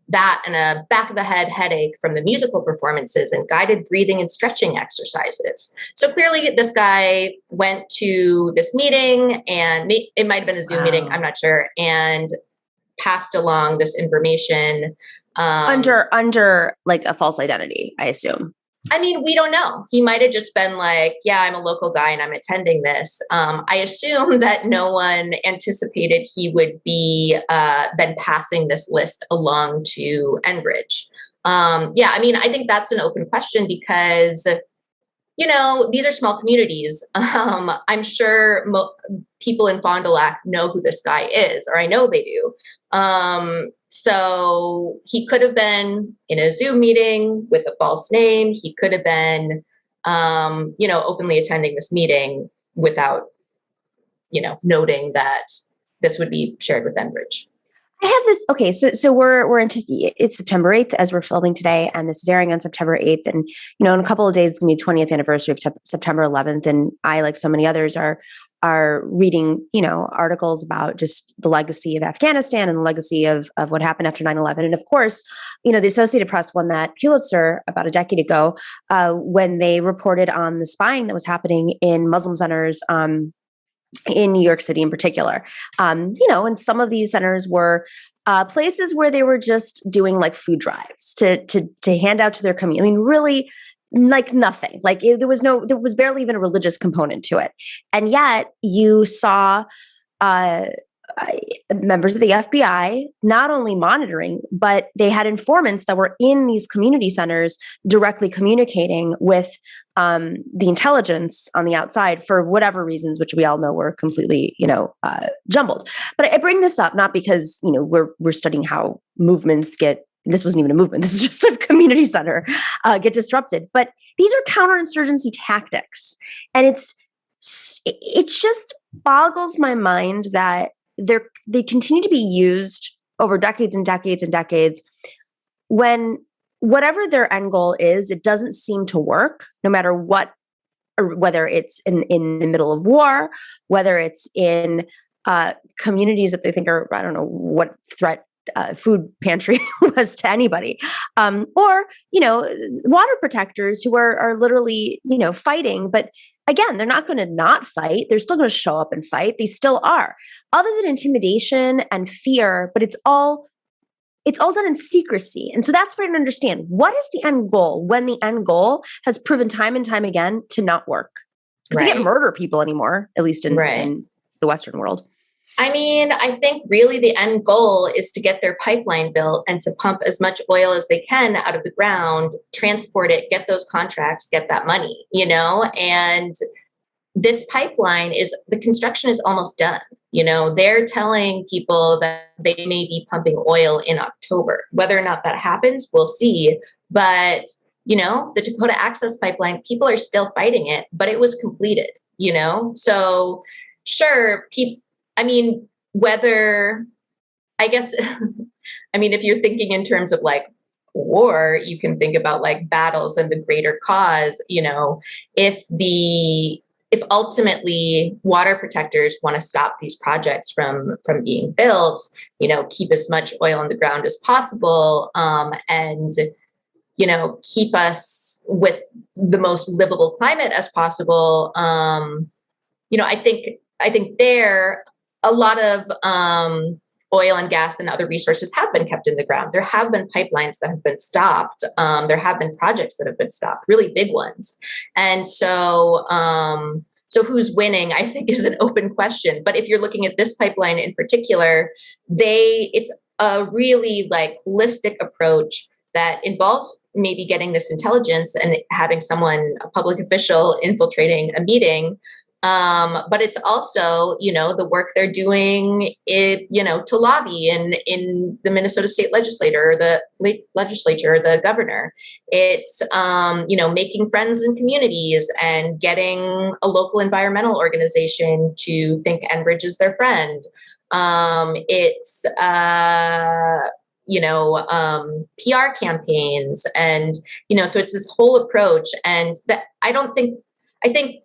That and a back of the head headache from the musical performances and guided breathing and stretching exercises. So clearly this guy went to this meeting, and it might have been a Zoom meeting, I'm not sure, and passed along this information. Under like a false identity, I assume. I mean, we don't know. He might have just been like, yeah, I'm a local guy and I'm attending this. I assume that no one anticipated he would be then passing this list along to Enbridge. I think that's an open question because, these are small communities. I'm sure people in Fond du Lac know who this guy is, or I know they do. So he could have been in a Zoom meeting with a false name. He could have been, openly attending this meeting without, noting that this would be shared with Enbridge. I have this. Okay, so we're into it's September 8th as we're filming today, and this is airing on September 8th. And in a couple of days, it's gonna be the 20th anniversary of September 11th. And I, like so many others, are reading, articles about just the legacy of Afghanistan and the legacy of what happened after 9/11. And of course, the Associated Press won that Pulitzer about a decade ago when they reported on the spying that was happening in Muslim centers in New York City in particular. And some of these centers were places where they were just doing like food drives to hand out to their community. I mean, really, like nothing. Like there was barely even a religious component to it. And yet you saw members of the FBI not only monitoring, but they had informants that were in these community centers directly communicating with the intelligence on the outside for whatever reasons, which we all know were completely, jumbled. But I bring this up not because, we're studying how movements get. This wasn't even a movement. This is just a community center get disrupted. But these are counterinsurgency tactics. And it just boggles my mind that they continue to be used over decades and decades and decades when whatever their end goal is, it doesn't seem to work no matter what, or whether it's in the middle of war, whether it's in communities that they think are, I don't know what threat food pantry was to anybody, or water protectors who are literally fighting. But again, they're not going to not fight. They're still going to show up and fight. They still are. Other than intimidation and fear, but it's all done in secrecy. And so that's what I don't understand. What is the end goal when the end goal has proven time and time again to not work? Because they can't murder people anymore, at least in the Western world. I mean, I think really the end goal is to get their pipeline built and to pump as much oil as they can out of the ground, transport it, get those contracts, get that money, and this pipeline the construction is almost done. They're telling people that they may be pumping oil in October. Whether or not that happens, we'll see. But the Dakota Access Pipeline, people are still fighting it, but it was completed, So sure, whether, I guess, if you're thinking in terms of like war, you can think about like battles and the greater cause, if ultimately water protectors want to stop these projects from being built, keep as much oil in the ground as possible, and keep us with the most livable climate as possible. I think there a lot of oil and gas and other resources have been kept in the ground. There have been pipelines that have been stopped. There have been projects that have been stopped, really big ones. And so who's winning, I think, is an open question. But if you're looking at this pipeline in particular, it's a really like holistic approach that involves maybe getting this intelligence and having someone, a public official, infiltrating a meeting. But it's also, the work they're doing to lobby in the Minnesota state legislature, the governor. It's, making friends in communities and getting a local environmental organization to think Enbridge is their friend. It's, PR campaigns and, so it's this whole approach. And that I think,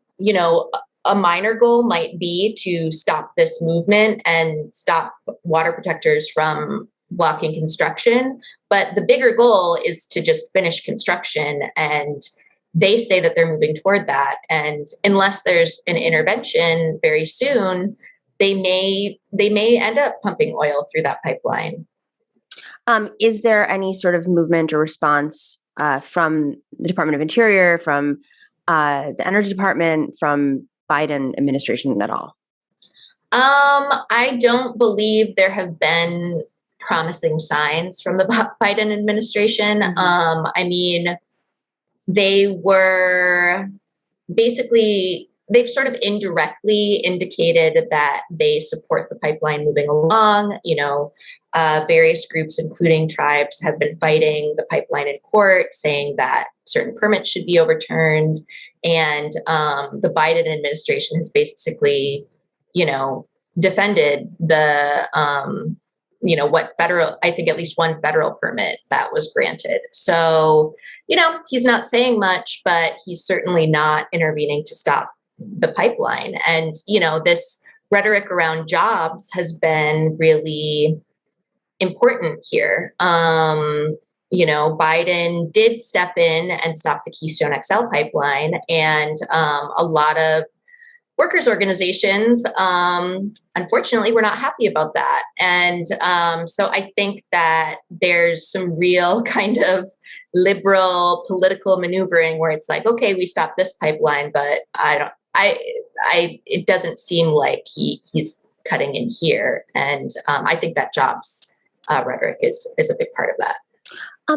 a minor goal might be to stop this movement and stop water protectors from blocking construction. But the bigger goal is to just finish construction. And they say that they're moving toward that. And unless there's an intervention very soon, they may end up pumping oil through that pipeline. Is there any sort of movement or response from the Department of Interior, from the Energy Department, from Biden administration at all? I don't believe there have been promising signs from the Biden administration. They were basically, they've sort of indirectly indicated that they support the pipeline moving along. Various groups, including tribes, have been fighting the pipeline in court, saying that certain permits should be overturned. And the Biden administration has basically, defended the, I think at least one federal permit that was granted. So, he's not saying much, but he's certainly not intervening to stop the pipeline. And, this rhetoric around jobs has been really important here. Biden did step in and stop the Keystone XL pipeline, and a lot of workers' organizations, unfortunately, were not happy about that. And so I think that there's some real kind of liberal political maneuvering where it's like, okay, we stopped this pipeline, but it doesn't seem like he's cutting in here. And I think that jobs rhetoric is a big part of that.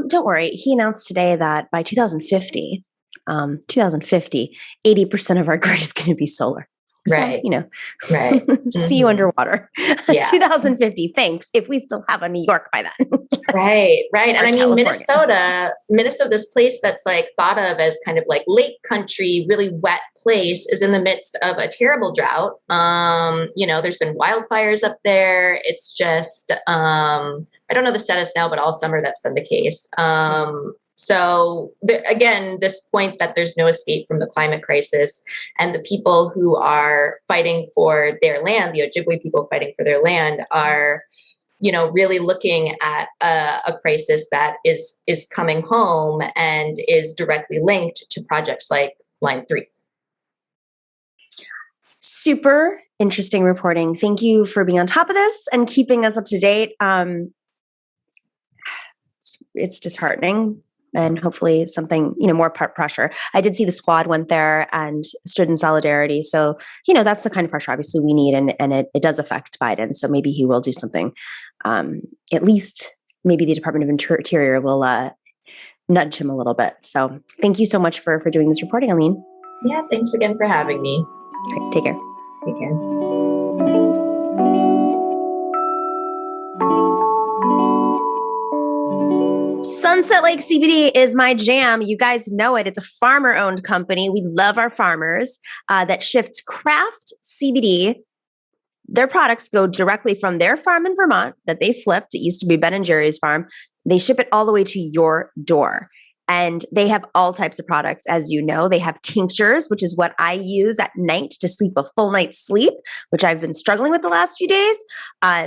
Don't worry. He announced today that by 2050, 80% of our grid is going to be solar. Right. So, right. See you underwater. Yeah. 2050. Thanks. If we still have a New York by then. Right. And I mean, California. Minnesota's place that's like thought of as kind of like lake country, really wet place is in the midst of a terrible drought. There's been wildfires up there. It's just, I don't know the status now, but all summer that's been the case. So again, this point that there's no escape from the climate crisis, and the people who are fighting for their land, the Ojibwe people fighting for their land, are, really looking at a crisis that is coming home and is directly linked to projects like Line 3. Super interesting reporting. Thank you for being on top of this and keeping us up to date. It's disheartening. And hopefully something, more pressure. I did see the squad went there and stood in solidarity. So, that's the kind of pressure obviously we need. And it does affect Biden. So maybe he will do something. At least maybe the Department of Interior will nudge him a little bit. So thank you so much for doing this reporting, Alleen. Yeah, thanks again for having me. All right, take care. Take care. Sunset Lake CBD is my jam. You guys know it. It's a farmer-owned company. We love our farmers that shifts craft CBD. Their products go directly from their farm in Vermont that they flipped. It used to be Ben & Jerry's farm. They ship it all the way to your door. And they have all types of products, as you know. They have tinctures, which is what I use at night to sleep a full night's sleep, which I've been struggling with the last few days.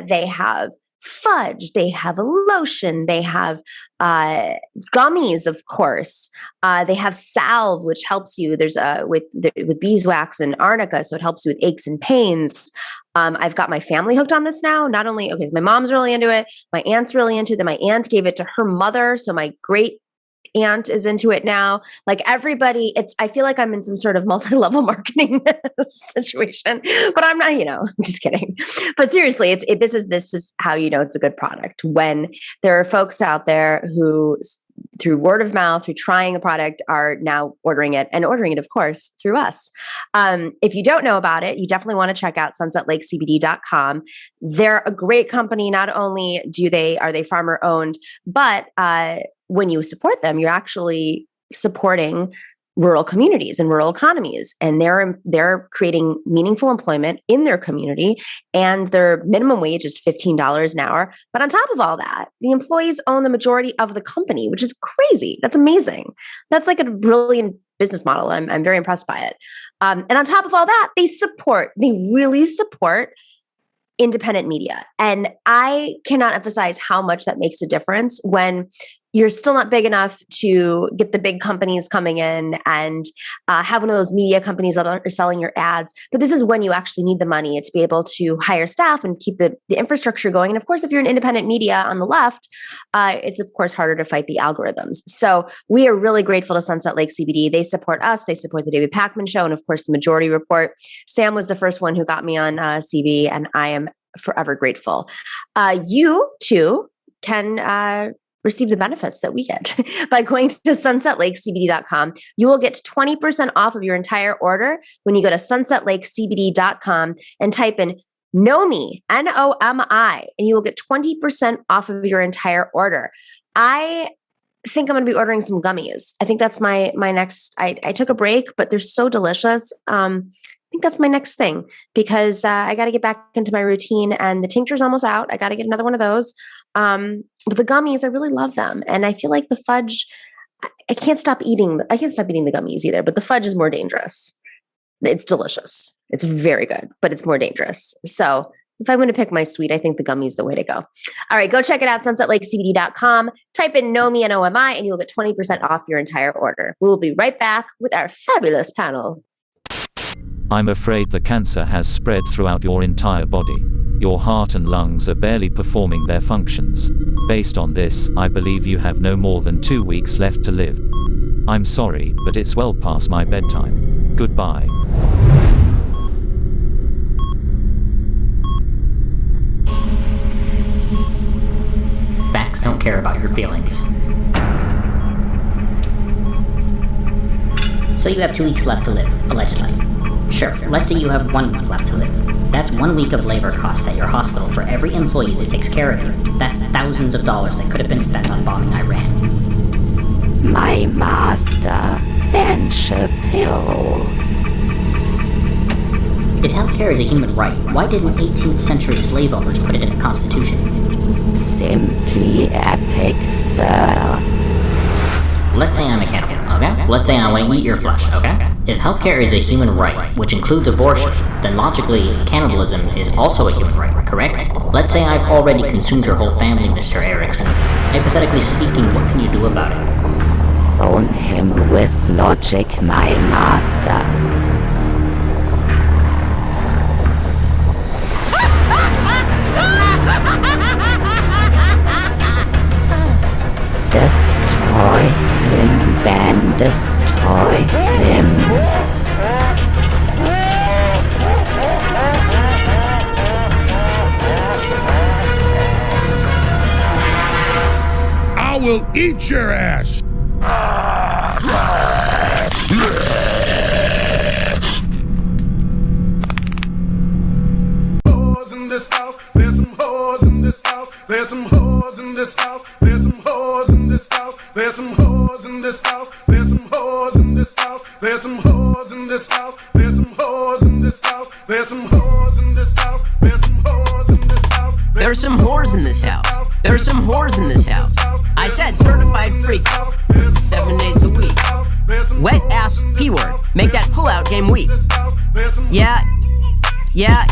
They have fudge, they have a lotion, they have gummies, of course. They have salve, which helps you. There's with beeswax and arnica, so it helps you with aches and pains. I've got my family hooked on this now. Not only, my mom's really into it, my aunt's really into it. Then my aunt gave it to her mother, so my great aunt is into it now. Like everybody, I feel like I'm in some sort of multi-level marketing situation, but I'm not, I'm just kidding. But seriously, this is how you know it's a good product, when there are folks out there who, through word of mouth, through trying a product, are now ordering it, of course, through us. If you don't know about it, you definitely want to check out sunsetlakecbd.com. They're a great company. Not only are they farmer owned, but when you support them, you're actually supporting rural communities and rural economies, and they're creating meaningful employment in their community, and their minimum wage is $15 an hour. But on top of all that, the employees own the majority of the company, which is crazy. That's amazing. That's like a brilliant business model. I'm very impressed by it. And on top of all that, they really support independent media. And I cannot emphasize how much that makes a difference when you're still not big enough to get the big companies coming in and have one of those media companies that are selling your ads. But this is when you actually need the money to be able to hire staff and keep the infrastructure going. And of course, if you're an independent media on the left, it's of course harder to fight the algorithms. So we are really grateful to Sunset Lake CBD. They support us. They support the David Pakman Show. And of course, the Majority Report. Sam was the first one who got me on CB, and I am forever grateful. You too can receive the benefits that we get by going to sunsetlakecbd.com. You will get 20% off of your entire order when you go to sunsetlakecbd.com and type in Nomi, Nomi, and you will get 20% off of your entire order. I think I'm going to be ordering some gummies. I think that's my next. I took a break, but they're so delicious. I think that's my next thing, because I got to get back into my routine, and the tincture's almost out. I got to get another one of those. But the gummies, I really love them. And I feel like the fudge, I can't stop eating the gummies either, but the fudge is more dangerous. It's delicious. It's very good, but it's more dangerous. So if I'm going to pick my sweet, I think the gummy is the way to go. All right, go check it out, sunsetlakecbd.com. Type in Nomi, Nomi, and you'll get 20% off your entire order. We will be right back with our fabulous panel. I'm afraid the cancer has spread throughout your entire body. Your heart and lungs are barely performing their functions. Based on this, I believe you have no more than 2 weeks left to live. I'm sorry, but it's well past my bedtime. Goodbye. Facts don't care about your feelings. So you have 2 weeks left to live, allegedly. Sure, let's say you have 1 week left to live. That's 1 week of labor costs at your hospital for every employee that takes care of you. That's thousands of dollars that could have been spent on bombing Iran. My master, Ben Shapiro. If healthcare is a human right, why didn't 18th century slave owners put it in the Constitution? Simply epic, sir. Let's say I'm a cannibal, okay? Let's say I want to eat your flesh, okay? If healthcare is a human right, which includes abortion, then logically, cannibalism is also a human right, correct? Let's say I've already consumed your whole family, Mr. Erickson. Hypothetically speaking, what can you do about it? Own him with logic, my master. Destroy him, Ben, destroy him. I will eat your ass! Whores in this house, there's some whores in this house, there's some whores in this house, there's some whores in this There's some whores in this house. There's some whores in this house. There's some whores in this house. There's some whores in this house. There's some whores in this house. There's some whores in this house. I said certified freak. 7 days a week. Wet ass P-word. Make that pull-out game weak. Yeah. Yeah.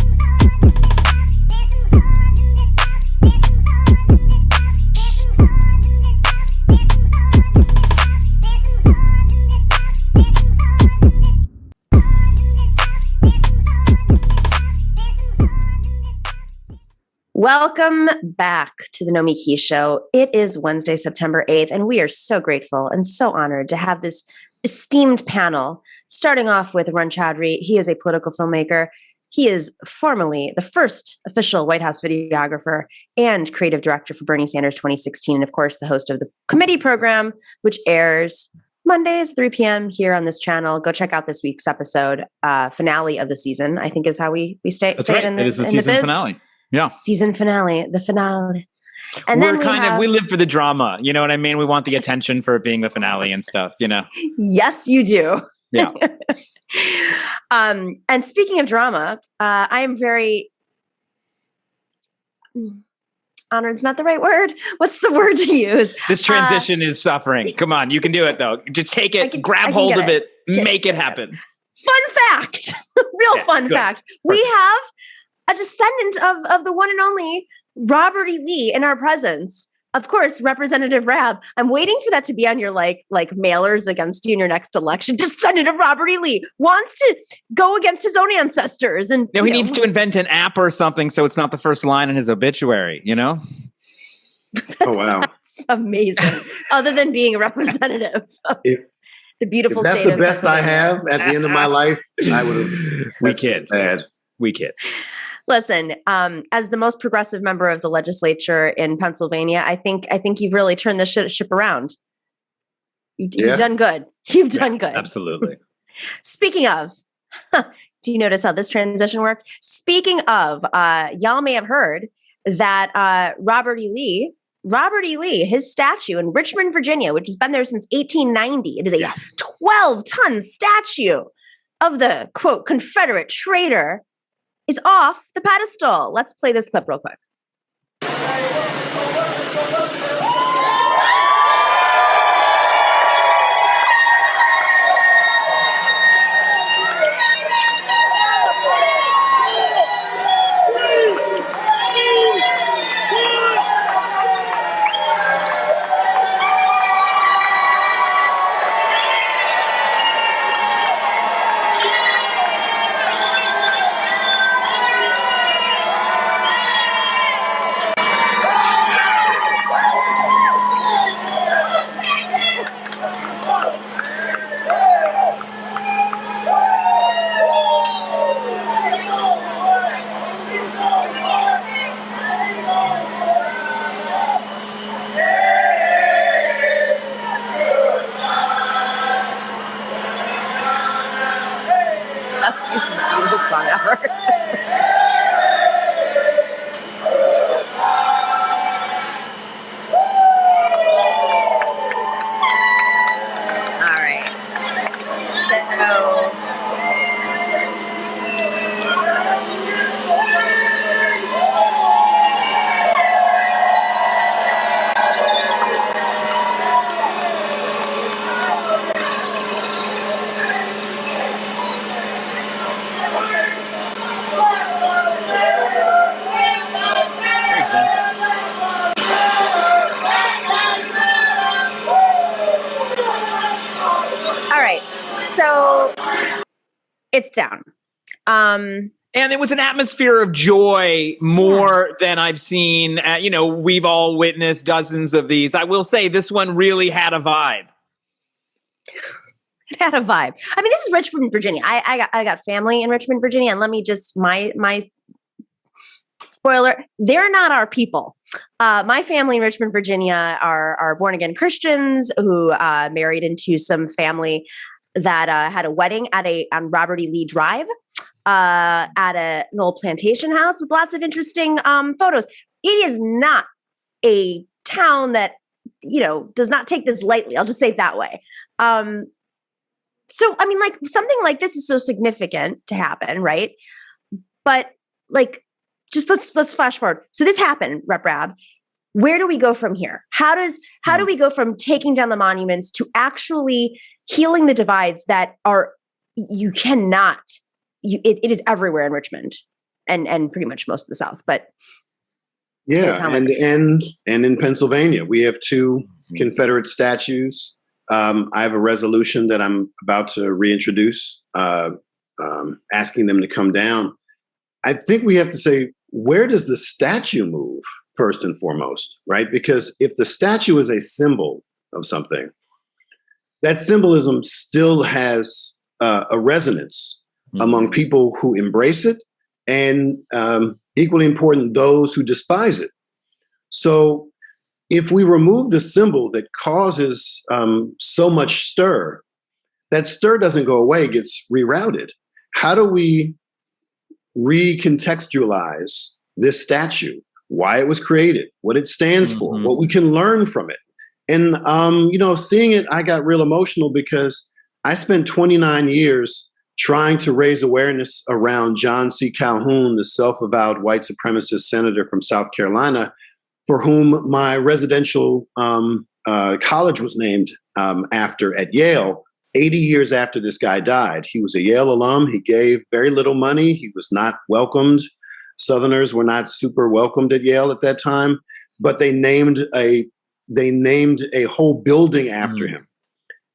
Welcome back to the Nomiki Show. It is Wednesday, September 8th, and we are so grateful and so honored to have this esteemed panel, starting off with Arun Chaudhary. He is a political filmmaker. He is formerly the first official White House videographer and creative director for Bernie Sanders 2016, and of course, the host of the Committee program, which airs Mondays, 3 p.m. here on this channel. Go check out this week's episode, finale of the season, I think is how we say That's it right. in the, it is the in the season biz. finale. Yeah. Season finale, the finale. And then we live for the drama. You know what I mean? We want the attention for it being the finale and stuff, you know? Yes, you do. Yeah. And speaking of drama, I am very honored's not the right word. What's the word to use? This transition is suffering. Come on, you can do it though. Just take it, grab hold of it, make it happen. Fun fact, fun fact. We have a descendant of the one and only Robert E. Lee in our presence. Of course, Representative Rabb. I'm waiting for that to be on your like mailers against you in your next election. Descendant of Robert E. Lee wants to go against his own ancestors, and he needs to invent an app or something so it's not the first line in his obituary. You know? Oh wow, that's amazing. Other than being a representative of the beautiful state. That's the best I have at the end of my life. I would have. We kid. Listen, as the most progressive member of the legislature in Pennsylvania, I think you've really turned this ship around. You've done good. You've done good. Absolutely. Speaking of, do you notice how this transition worked? Speaking of, y'all may have heard that Robert E. Lee, his statue in Richmond, Virginia, which has been there since 1890. It is a 12-ton statue of the, quote, Confederate traitor, is off the pedestal. Let's play this clip real quick. Best use of the beautiful song ever. All right. So So it's down. And it was an atmosphere of joy more than I've seen. We've all witnessed dozens of these. I will say this one really had a vibe. It had a vibe. I mean, this is Richmond, Virginia. I got family in Richmond, Virginia, and let me just my spoiler: they're not our people. My family in Richmond, Virginia, are born again Christians who married into some family that had a wedding on Robert E. Lee Drive at an old plantation house with lots of interesting photos. It is not a town that does not take this lightly. I'll just say it that way. So, I mean, like something like this is so significant to happen, right? But like, just let's flash forward. So this happened, Rep Rabb. Where do we go from here? How do we go from taking down the monuments to actually healing the divides that are you cannot? It is everywhere in Richmond and pretty much most of the South, but yeah, and in Pennsylvania, we have two Confederate statues. I have a resolution that I'm about to reintroduce, asking them to come down. I think we have to say, where does the statue move first and foremost, right? Because if the statue is a symbol of something, that symbolism still has a resonance among people who embrace it, and equally important, those who despise it. So if we remove the symbol that causes so much stir, that stir doesn't go away, it gets rerouted. How do we recontextualize this statue, why it was created, what it stands for, what we can learn from it? And, seeing it, I got real emotional because I spent 29 years trying to raise awareness around John C. Calhoun, the self-avowed white supremacist senator from South Carolina, for whom my residential college was named after at Yale, 80 years after this guy died. He was a Yale alum. He gave very little money. He was not welcomed. Southerners were not super welcomed at Yale at that time, but they named a whole building after him.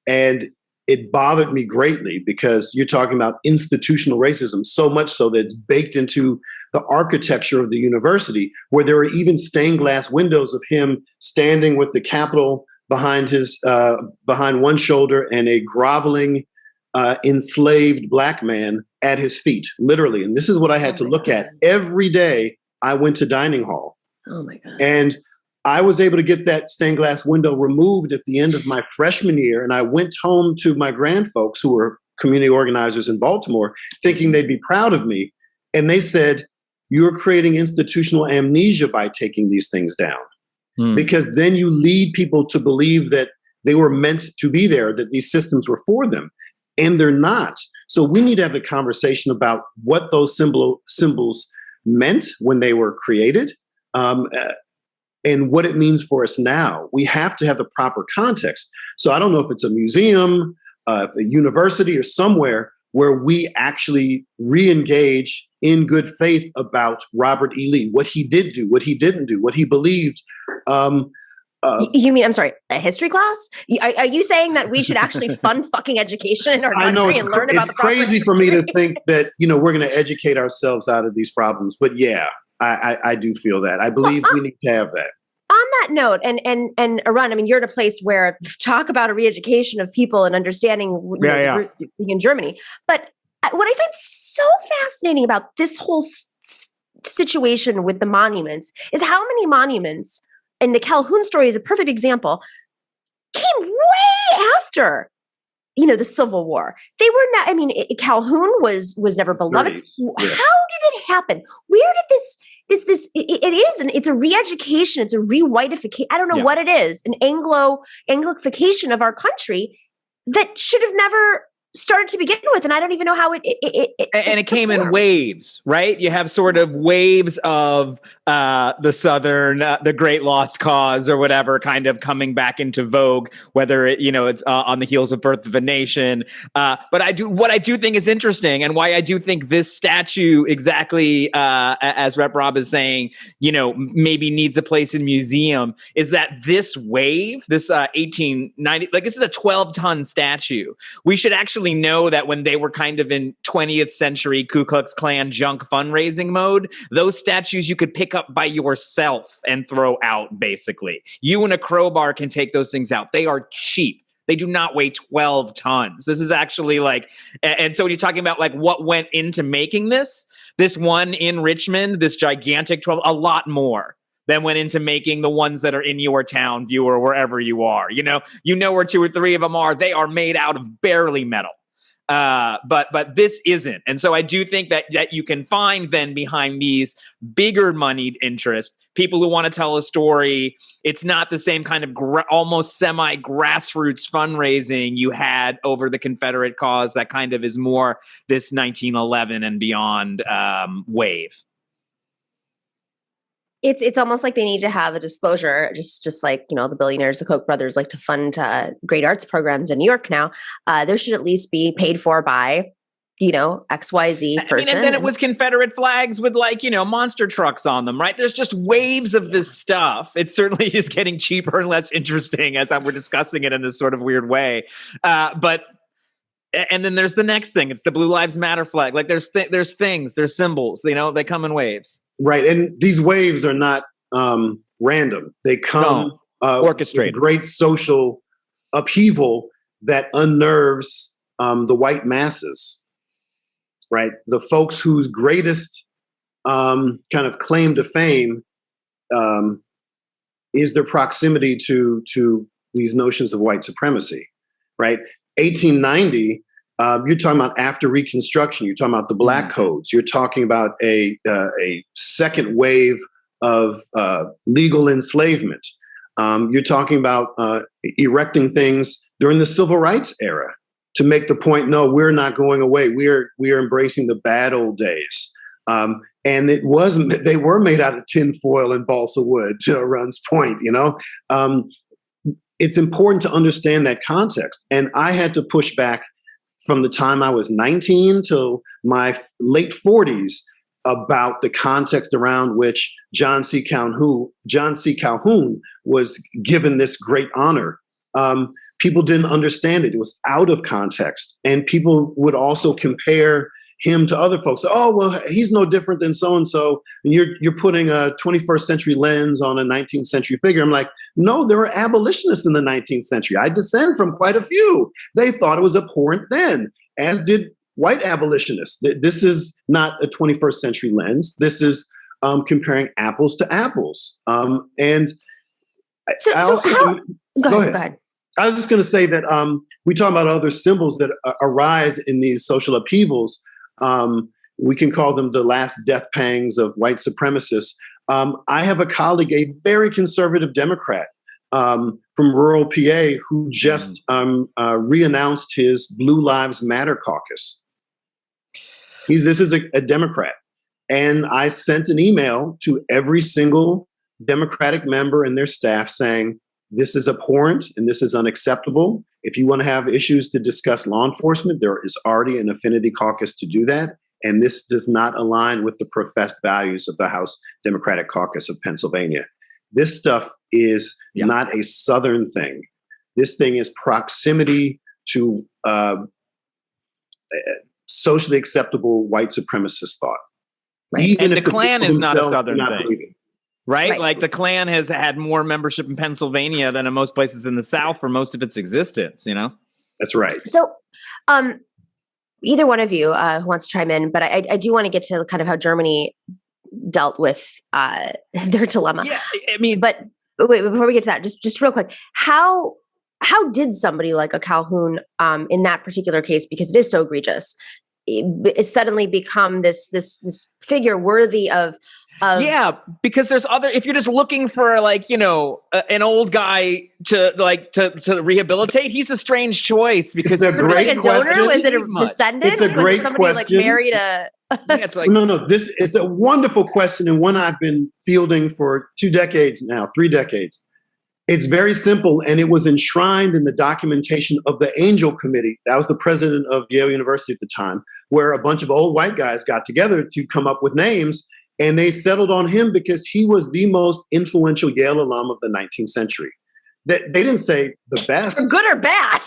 And it bothered me greatly because you're talking about institutional racism, so much so that it's baked into the architecture of the university, where there were even stained glass windows of him standing with the Capitol behind one shoulder and a groveling, enslaved black man at his feet, literally. And this is what I had to look at every day I went to dining hall. Oh my God. And I was able to get that stained glass window removed at the end of my freshman year. And I went home to my grandfolks, who were community organizers in Baltimore, thinking they'd be proud of me. And they said, "You're creating institutional amnesia by taking these things down." Because then you lead people to believe that they were meant to be there, that these systems were for them, and they're not. So we need to have a conversation about what those symbols meant when they were created, and what it means for us now. We have to have the proper context. So I don't know if it's a museum, a university, or somewhere where we actually re-engage in good faith about Robert E. Lee, what he did do, what he didn't do, what he believed. You mean, I'm sorry, a history class? Are you saying that we should actually fund fucking education in our country and learn about the proper history? It's crazy for me to think that, we're going to educate ourselves out of these problems. But yeah, I do feel that. I believe we need to have that. On that note, and Arun, I mean, you're in a place where talk about a re-education of people and understanding in Germany. But what I find so fascinating about this whole situation with the monuments is how many monuments, and the Calhoun story is a perfect example, came way after, the Civil War. They were not, Calhoun was never beloved. How did it happen? Where did this it's a re-education, it's a re-whiteification, I don't know what it is, an Anglification of our country that should have never started to begin with, and I don't even know how it came in waves, right? You have sort of waves of the Southern, the Great Lost Cause or whatever, kind of coming back into vogue, whether it's on the heels of Birth of a Nation. But what I do think is interesting, and why I do think this statue, exactly as Rep Rabb is saying, maybe needs a place in museum, is that this wave, this 1890, like this is a 12-ton statue. We should actually know that when they were kind of in 20th century Ku Klux Klan junk fundraising mode, those statues you could pick up by yourself and throw out, basically. You and a crowbar can take those things out. They are cheap. They do not weigh 12 tons. This is actually like, and so when you're talking about like what went into making this one in Richmond, this gigantic 12, a lot more than went into making the ones that are in your town, viewer, wherever you are. Where 2 or 3 of them are. They are made out of barely metal. But this isn't. And so I do think that you can find then behind these bigger moneyed interests, people who want to tell a story. It's not the same kind of almost semi grassroots fundraising you had over the Confederate cause. That kind of is more this 1911 and beyond wave. It's almost like they need to have a disclosure, just like, the billionaires, the Koch brothers like to fund great arts programs in New York now. There should at least be paid for by, XYZ person. And then it was Confederate flags with monster trucks on them, right? There's just waves of this stuff. It certainly is getting cheaper and less interesting as we're discussing it in this sort of weird way. And then there's the next thing. It's the Blue Lives Matter flag. Like there's things, there's symbols, they come in waves. Right. And these waves are not random. They come orchestrated. With great social upheaval that unnerves the white masses, right? The folks whose greatest kind of claim to fame is their proximity to these notions of white supremacy, right? 1890, you're talking about after Reconstruction. You're talking about the Black Codes. You're talking about a second wave of legal enslavement. You're talking about erecting things during the Civil Rights era to make the point, no, we're not going away. We are embracing the bad old days. And they were made out of tinfoil and balsa wood, to Arun's point, It's important to understand that context. And I had to push back from the time I was 19 till my late 40s about the context around which John C. Calhoun was given this great honor. People didn't understand it. It was out of context. And people would also compare him to other folks. Oh, well, he's no different than so-and-so. And you're putting a 21st century lens on a 19th century figure. I'm like, no, there were abolitionists in the 19th century. I descend from quite a few. They thought it was abhorrent then, as did white abolitionists. This is not a 21st century lens. This is comparing apples to apples. Go ahead. I was just going to say that we talk about other symbols that arise in these social upheavals. We can call them the last death pangs of white supremacists. I have a colleague, a very conservative Democrat from rural PA, who just re-announced his Blue Lives Matter caucus. This is a Democrat. And I sent an email to every single Democratic member and their staff saying, this is abhorrent and this is unacceptable. If you want to have issues to discuss law enforcement, there is already an affinity caucus to do that. And this does not align with the professed values of the House Democratic Caucus of Pennsylvania. This stuff is not a Southern thing. This thing is proximity to socially acceptable white supremacist thought. Right. Even and if the Klan is not a Southern thing. Believing. Right? Like the Klan has had more membership in Pennsylvania than in most places in the South for most of its existence, That's right. So either one of you who wants to chime in, but I do want to get to kind of how Germany dealt with their dilemma. Yeah, I mean, but wait, before we get to that, just real quick, how did somebody like a Calhoun in that particular case, because it is so egregious, it suddenly become this figure worthy of because there's other, if you're just looking for an old guy to rehabilitate, he's a strange choice because it's was it like a donor? Was it a descendant? It's a great somebody question. Like married a No, this is a wonderful question and one I've been fielding for 2 decades now, 3 decades. It's very simple, and it was enshrined in the documentation of the Angel Committee. That was the president of Yale University at the time, where a bunch of old white guys got together to come up with names. And they settled on him because he was the most influential Yale alum of the 19th century. They didn't say the best. For good or bad.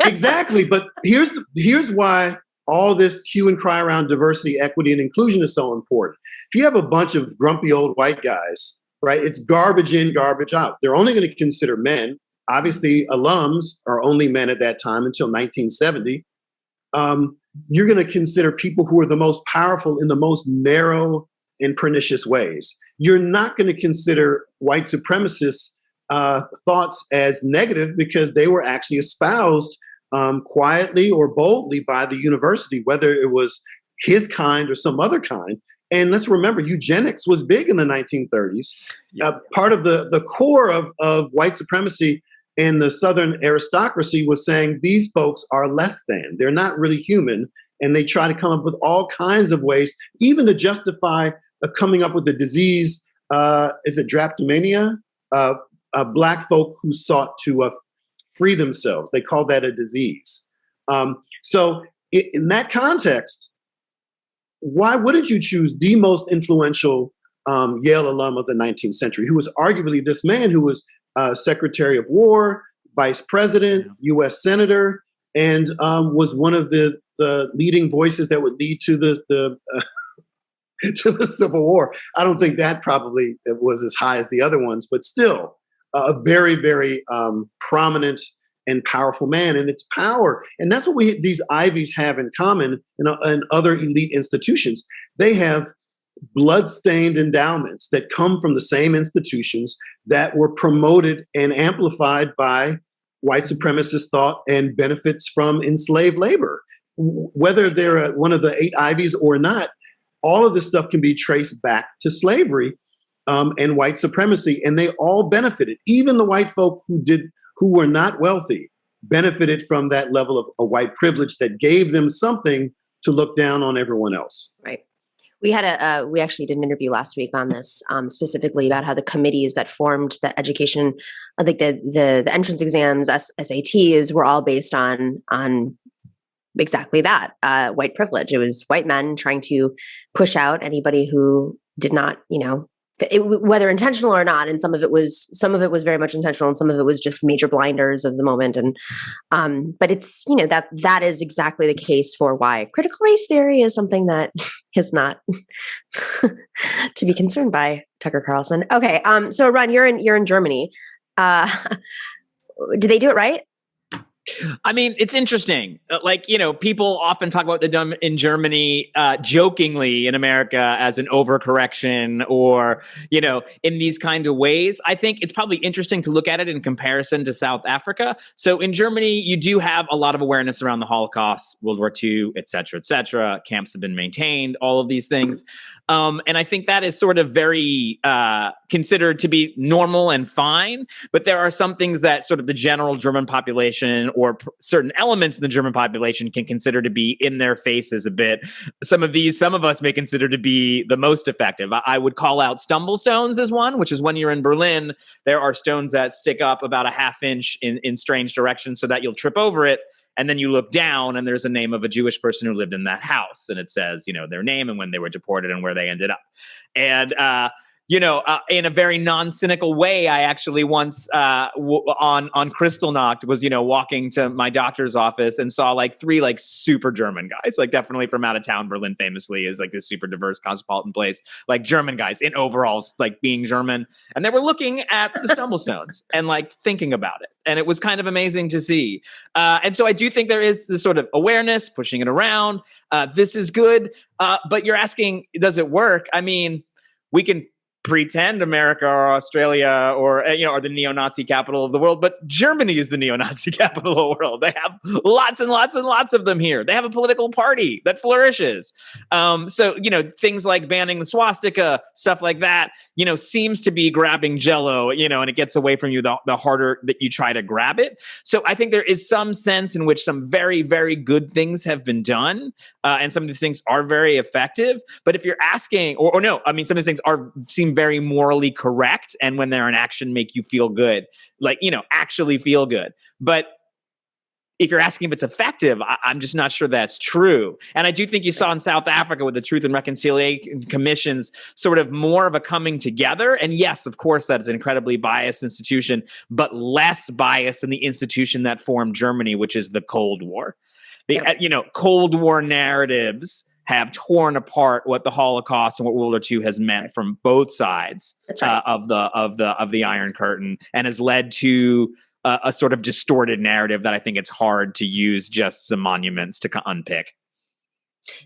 Exactly. But here's why all this hue and cry around diversity, equity, and inclusion is so important. If you have a bunch of grumpy old white guys, right, it's garbage in, garbage out. They're only going to consider men. Obviously, alums are only men at that time until 1970. You're going to consider people who are the most powerful in the most narrow and pernicious ways. You're not going to consider white supremacists' thoughts as negative because they were actually espoused quietly or boldly by the university, whether it was his kind or some other kind. And let's remember, eugenics was big in the 1930s. Part of the core of white supremacy and the Southern aristocracy was saying these folks are less than. They're not really human. And they try to come up with all kinds of ways, even to justify coming up with the disease. Is it drapetomania? Black folk who sought to free themselves. They call that a disease. So in that context, why wouldn't you choose the most influential Yale alum of the 19th century, who was arguably this man who was Secretary of War, Vice President, U.S. Senator, and was one of the leading voices that would lead to the to the Civil War. I don't think that probably was as high as the other ones, but still a very, very prominent and powerful man. And it's power. And that's what these Ivies have in common in other elite institutions. They have blood-stained endowments that come from the same institutions that were promoted and amplified by white supremacist thought and benefits from enslaved labor. Whether they're one of the 8 Ivies or not, all of this stuff can be traced back to slavery and white supremacy, and they all benefited. Even the white folk who were not wealthy benefited from that level of a white privilege that gave them something to look down on everyone else. Right. We actually did an interview last week on this, specifically about how the committees that formed the education, I think the entrance exams, SATs, were all based on exactly that, white privilege. It was white men trying to push out anybody who did not, whether intentional or not. And some of it was very much intentional, and some of it was just major blinders of the moment. And but it's that is exactly the case for why critical race theory is something that is not to be concerned by, Tucker Carlson. Okay, so Arun, you're in Germany. Did they do it right? I mean, it's interesting. People often talk about the in Germany jokingly in America as an overcorrection or, in these kind of ways. I think it's probably interesting to look at it in comparison to South Africa. So in Germany, you do have a lot of awareness around the Holocaust, World War II, et cetera, et cetera. Camps have been maintained, all of these things. And I think that is sort of very considered to be normal and fine. But there are some things that sort of the general German population or certain elements of the German population can consider to be in their faces a bit. Some of us may consider to be the most effective. I would call out stumble stones as one, which is when you're in Berlin, there are stones that stick up about a half inch in strange directions so that you'll trip over it. And then you look down and there's a name of a Jewish person who lived in that house. And it says, their name and when they were deported and where they ended up. And, in a very non-cynical way, I actually once on Kristallnacht was, walking to my doctor's office and saw 3 super German guys, definitely from out of town. Berlin famously is this super diverse cosmopolitan place, German guys in overalls, being German. And they were looking at the stumble stones and thinking about it. And it was kind of amazing to see. And so I do think there is this sort of awareness, pushing it around. This is good. But you're asking, does it work? I mean, we can pretend America or Australia or are the neo-Nazi capital of the world, but Germany is the neo-Nazi capital of the world. They have lots and lots and lots of them here. They have a political party that flourishes. So things like banning the swastika, stuff like that, seems to be grabbing Jell-O, and it gets away from you the harder that you try to grab it. So I think there is some sense in which some very, very good things have been done, and some of these things are very effective. But if you're asking, or no, I mean, some of these things seem very morally correct, and when they're in action make you feel good, actually feel good. But if you're asking if it's effective, I'm just not sure that's true. And I do think you saw in South Africa with the Truth and Reconciliation Commissions sort of more of a coming together. And yes, of course, that's an incredibly biased institution, but less biased than the institution that formed Germany, which is the Cold War. Cold War narratives have torn apart what the Holocaust and what World War II has meant from both sides of the Iron Curtain, and has led to a sort of distorted narrative that I think it's hard to use just some monuments to unpick.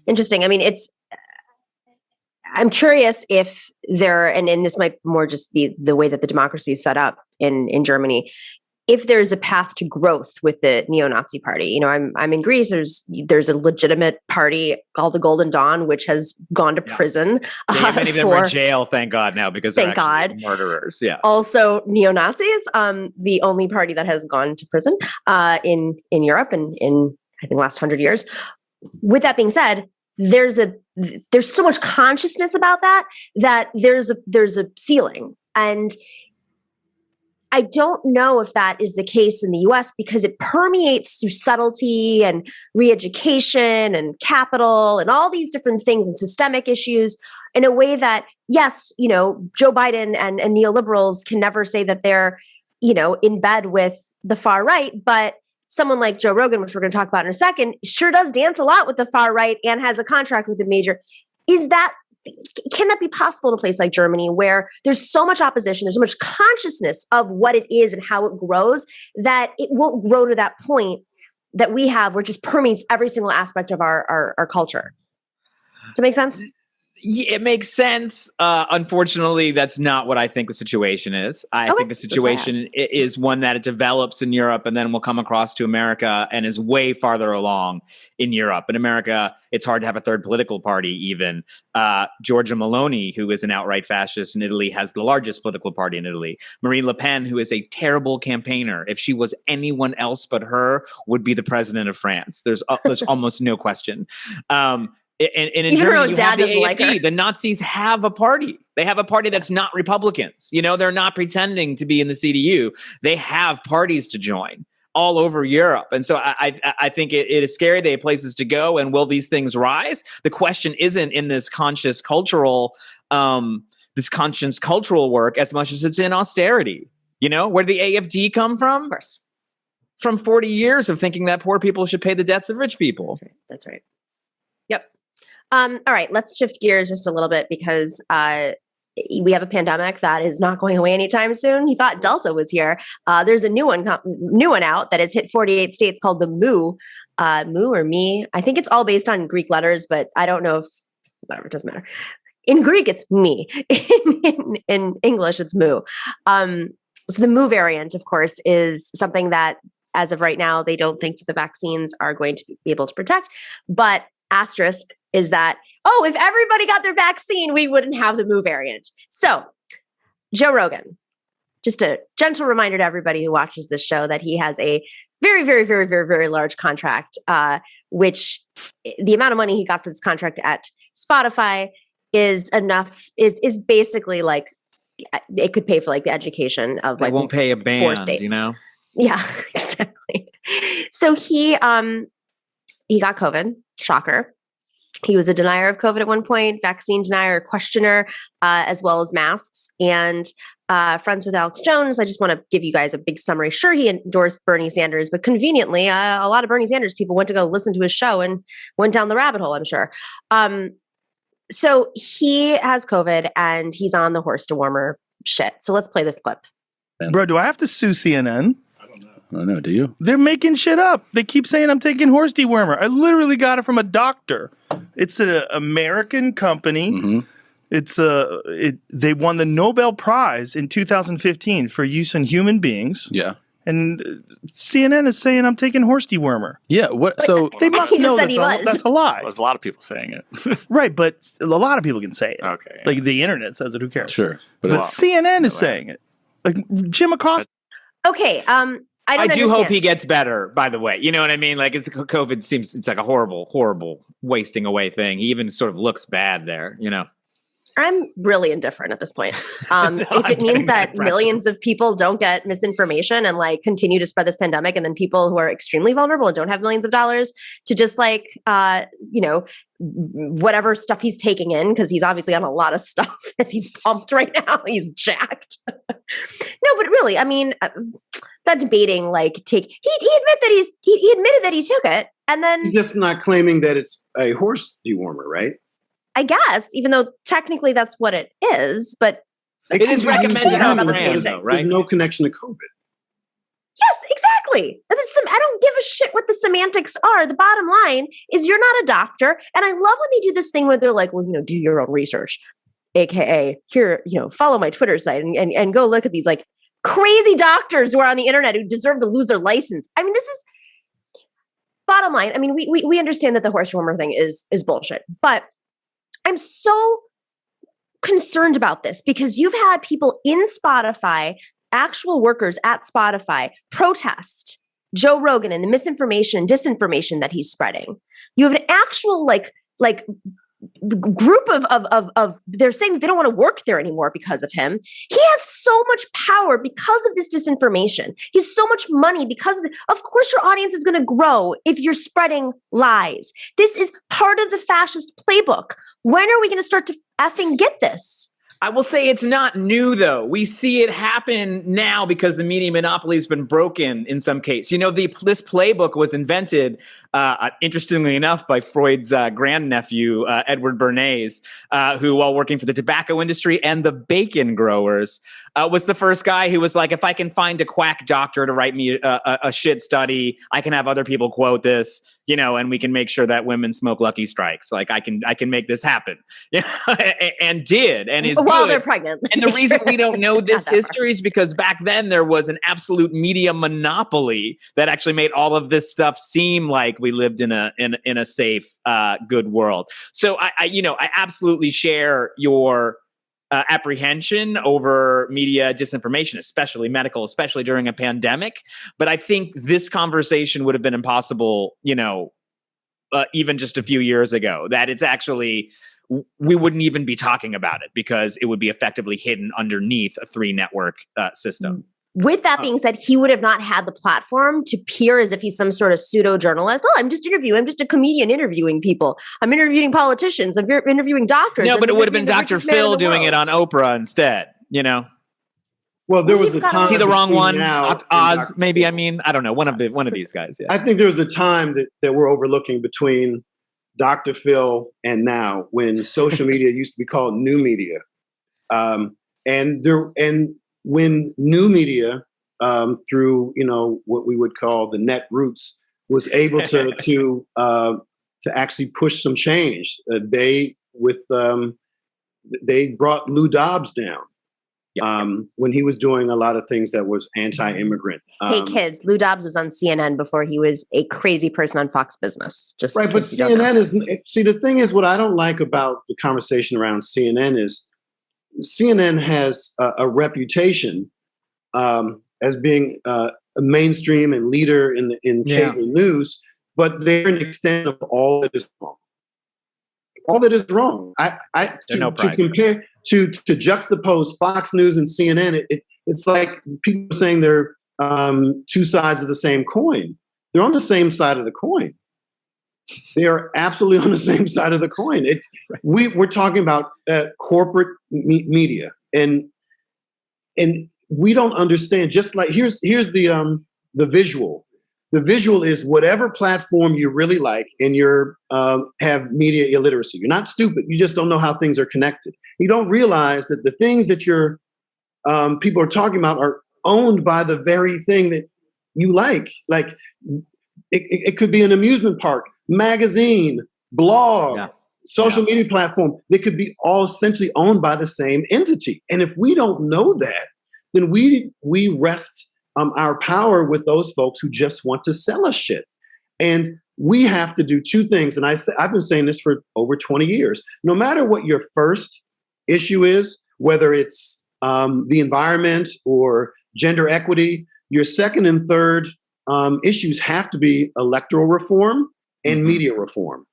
Interesting. I mean, I'm curious if there, and this might more just be the way that the democracy is set up in Germany. if there's a path to growth with the neo-Nazi party. You know, I'm in Greece. There's a legitimate party called the Golden Dawn, which has gone to prison. Many of them are in jail, thank God, now, because they're actually murderers. Yeah. Also, neo-Nazis, the only party that has gone to prison in Europe and in, I think, last 100 years. With that being said, there's so much consciousness about that there's a ceiling. And I don't know if that is the case in the US because it permeates through subtlety and re-education and capital and all these different things and systemic issues in a way that, yes, you know, Joe Biden and neoliberals can never say that they're, you know, in bed with the far right, but someone like Joe Rogan, which we're going to talk about in a second, sure does dance a lot with the far right and has a contract with the major. Can that be possible in a place like Germany where there's so much opposition, there's so much consciousness of what it is and how it grows that it won't grow to that point that we have where it just permeates every single aspect of our culture? Does that make sense? Yeah, it makes sense. Unfortunately, that's not what I think the situation is. I think the situation is one that it develops in Europe and then will come across to America and is way farther along in Europe. In America, it's hard to have a third political party even. Giorgia Meloni, who is an outright fascist in Italy, has the largest political party in Italy. Marine Le Pen, who is a terrible campaigner, if she was anyone else but her, would be the president of France. There's almost no question. And in Germany, you have the AfD. Like the Nazis have a party. They have a party that's not Republicans. You know, they're not pretending to be in the CDU. They have parties to join all over Europe. And so I think it is scary. They have places to go. And will these things rise? The question isn't in this conscious cultural work as much as it's in austerity. You know, where did the AfD come from? Of course. From 40 years of thinking that poor people should pay the debts of rich people. That's right. Yep. All right, let's shift gears just a little bit because we have a pandemic that is not going away anytime soon. You thought Delta was here. There's a new one out that has hit 48 states called the Mu or Me. I think it's all based on Greek letters, but I don't know if whatever, it doesn't matter. In Greek, it's Me. In English, it's Mu. So the Mu variant, of course, is something that, as of right now, they don't think the vaccines are going to be able to protect. But asterisk is that, if everybody got their vaccine, we wouldn't have the Mu variant. So Joe Rogan, just a gentle reminder to everybody who watches this show that he has a very, very, very, very, very large contract, which the amount of money he got for this contract at Spotify is basically like, it could pay for like the education of like, they won't pay a band, 4 states. You know? Yeah, exactly. So he got COVID. Shocker. He was a denier of COVID at one point, vaccine denier, questioner, as well as masks. And friends with Alex Jones, I just want to give you guys a big summary. Sure, he endorsed Bernie Sanders, but conveniently, a lot of Bernie Sanders people went to go listen to his show and went down the rabbit hole, I'm sure. So he has COVID and he's on the horse dewormer shit. So let's play this clip. Bro, do I have to sue CNN? I don't know. Do you? They're making shit up. They keep saying I'm taking horse dewormer. I literally got it from a doctor. It's an American company. Mm-hmm. They won the Nobel Prize in 2015 for use in human beings. Yeah. And CNN is saying I'm taking horse dewormer. Yeah. What? So they must know that's a lie. There's a lot of people saying it. Right, but a lot of people can say it. Okay. Yeah. Like the internet says it. Who cares? Sure. But CNN is saying it. Like Jim Acosta. Okay. I do hope he gets better, by the way. You know what I mean? Like, COVID seems, it's like a horrible, horrible wasting away thing. He even sort of looks bad there, you know? I'm really indifferent at this point. If it means that millions of people don't get misinformation and like continue to spread this pandemic, and then people who are extremely vulnerable and don't have millions of dollars to just like, whatever stuff he's taking in, because he's obviously on a lot of stuff as he's pumped right now. He's jacked. No, but really, I mean, that debating like he admitted that he took it, and then he's just not claiming that it's a horse dewormer, right? I guess, even though technically that's what it is, but it is recommended on the brand, though, right? There's no connection to COVID. Yes, exactly. I don't give a shit what the semantics are. The bottom line is you're not a doctor. And I love when they do this thing where they're like, well, do your own research, AKA here, follow my Twitter site and go look at these like crazy doctors who are on the internet who deserve to lose their license. I mean, this is bottom line. I mean, we understand that the horse dewormer thing is bullshit, but I'm so concerned about this because you've had people in Spotify, actual workers at Spotify, protest Joe Rogan and the misinformation, disinformation that he's spreading. You have an actual like group of they're saying they don't want to work there anymore because of him. He has so much power because of this disinformation. He has so much money because of course your audience is going to grow if you're spreading lies. This is part of the fascist playbook. When are we going to start to effing get this? I will say it's not new, though. We see it happen now because the media monopoly has been broken in some case. You know, this playbook was invented, interestingly enough, by Freud's grandnephew, Edward Bernays, who, while working for the tobacco industry and the bacon growers, was the first guy who was like, if I can find a quack doctor to write me a shit study, I can have other people quote this, you know, and we can make sure that women smoke Lucky Strikes. Like I can make this happen. And did, and is while good. They're pregnant. And the reason we don't know this history is because back then there was an absolute media monopoly that actually made all of this stuff seem like we lived in a safe, good world. So I absolutely share your apprehension over media disinformation, especially medical, especially during a pandemic. But I think this conversation would have been impossible, you know, even just a few years ago, that it's actually, we wouldn't even be talking about it because it would be effectively hidden underneath a 3-network system. With that being said, he would have not had the platform to peer as if he's some sort of pseudo journalist. Oh, I'm just a comedian interviewing people. I'm interviewing politicians. I'm interviewing doctors. No, but it would have been Dr. Phil doing it on Oprah instead, you know? Well, there was a time. Is he the wrong one? Oz, maybe. Phil. I mean, I don't know. One of these guys. Yeah. I think there was a time that we're overlooking between Dr. Phil and now, when social media used to be called new media, and when new media, through what we would call the net roots, was able to actually push some change. They brought Lou Dobbs down when he was doing a lot of things that was anti-immigrant. Hey kids, Lou Dobbs was on CNN before he was a crazy person on Fox Business. Just right, but CNN the thing is, what I don't like about the conversation around CNN is, CNN has a reputation as being a mainstream and leader in cable news, but they're an extent of all that is wrong. All that is wrong. To compare, to juxtapose Fox News and CNN, it's like people saying they're two sides of the same coin. They're on the same side of the coin. They are absolutely on the same side of the coin. We're talking about corporate media, and we don't understand. Just like here's the visual. The visual is whatever platform you really like, and you're have media illiteracy. You're not stupid. You just don't know how things are connected. You don't realize that the things that your people are talking about are owned by the very thing that you like. Like it could be an amusement park, magazine, blog, social media platform. They could be all essentially owned by the same entity. And if we don't know that, then we rest our power with those folks who just want to sell us shit. And we have to do two things. And I've been saying this for over 20 years. No matter what your first issue is, whether it's the environment or gender equity, your second and third issues have to be electoral reform and media reform.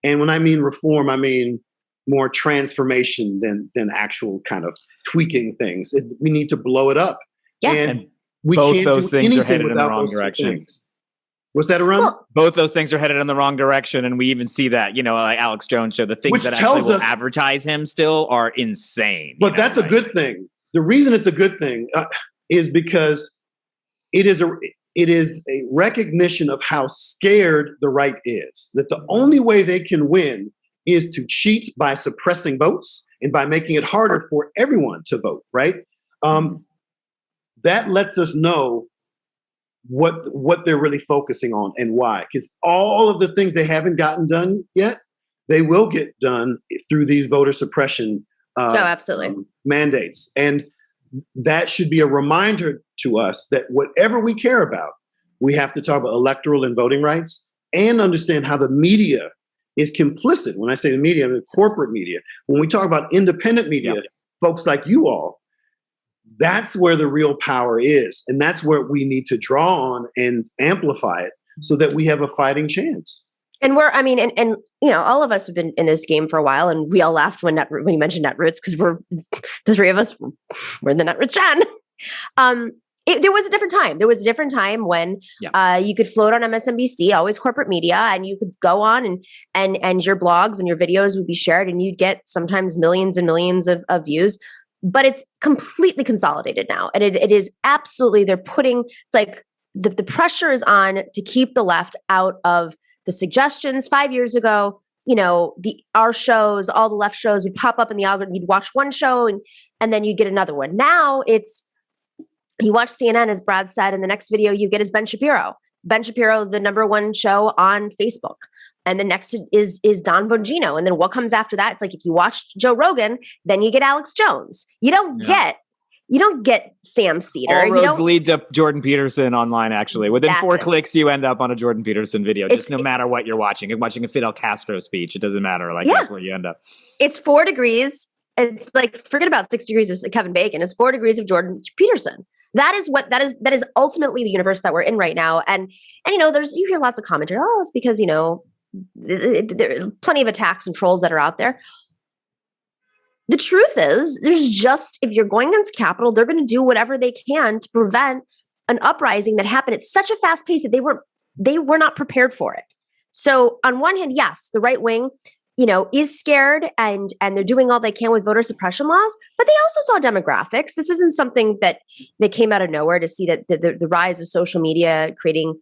And when I mean reform, I mean more transformation than actual kind of tweaking things. We need to blow it up. Yeah. And both those things are headed in the wrong direction. Was that around? Well, both those things are headed in the wrong direction. And we even see that, like Alex Jones show, the things that actually will advertise him still are insane. But that's a good thing. The reason it's a good thing is because it is a recognition of how scared the right is, that the only way they can win is to cheat by suppressing votes and by making it harder for everyone to vote, right? That lets us know what they're really focusing on and why. Because all of the things they haven't gotten done yet, they will get done through these voter suppression absolutely. Mandates. And that should be a reminder to us that whatever we care about, we have to talk about electoral and voting rights and understand how the media is complicit. When I say the media, I mean corporate media. When we talk about independent media, folks like you all, that's where the real power is. And that's where we need to draw on and amplify it so that we have a fighting chance. And and you know, all of us have been in this game for a while, and we all laughed when you mentioned Netroots, because the three of us, we're in the Netroots gen. There was a different time. There was a different time when you could float on MSNBC, always corporate media, and you could go on and your blogs and your videos would be shared, and you'd get sometimes millions and millions of views. But it's completely consolidated now, and it is absolutely, it's like the pressure is on to keep the left out of the suggestions. 5 years ago, you know, our shows, all the left shows would pop up in the algorithm. You'd watch one show and then you'd get another one. Now it's, you watch CNN, as Brad said, and the next video you get is Ben Shapiro. Ben Shapiro, the number 1 show on Facebook. And the next is Don Bongino. And then what comes after that? It's like, if you watch Joe Rogan, then you get Alex Jones. You don't get Sam Cedar. All roads lead to Jordan Peterson online, actually. Within 4 clicks, you end up on a Jordan Peterson video, just no matter what you're watching. If you're watching a Fidel Castro speech, it doesn't matter. That's where you end up. It's 4 degrees. It's like, forget about 6 degrees of Kevin Bacon. It's 4 degrees of Jordan Peterson. That is ultimately the universe that we're in right now. And you know, you hear lots of commentary. Oh, it's because, you know, there's plenty of attacks and trolls that are out there. The truth is, if you're going against Capitol, they're going to do whatever they can to prevent an uprising that happened at such a fast pace that they were not prepared for it. So on one hand, yes, the right wing, you know, is scared and they're doing all they can with voter suppression laws, but they also saw demographics. This isn't something that came out of nowhere, to see that the rise of social media creating,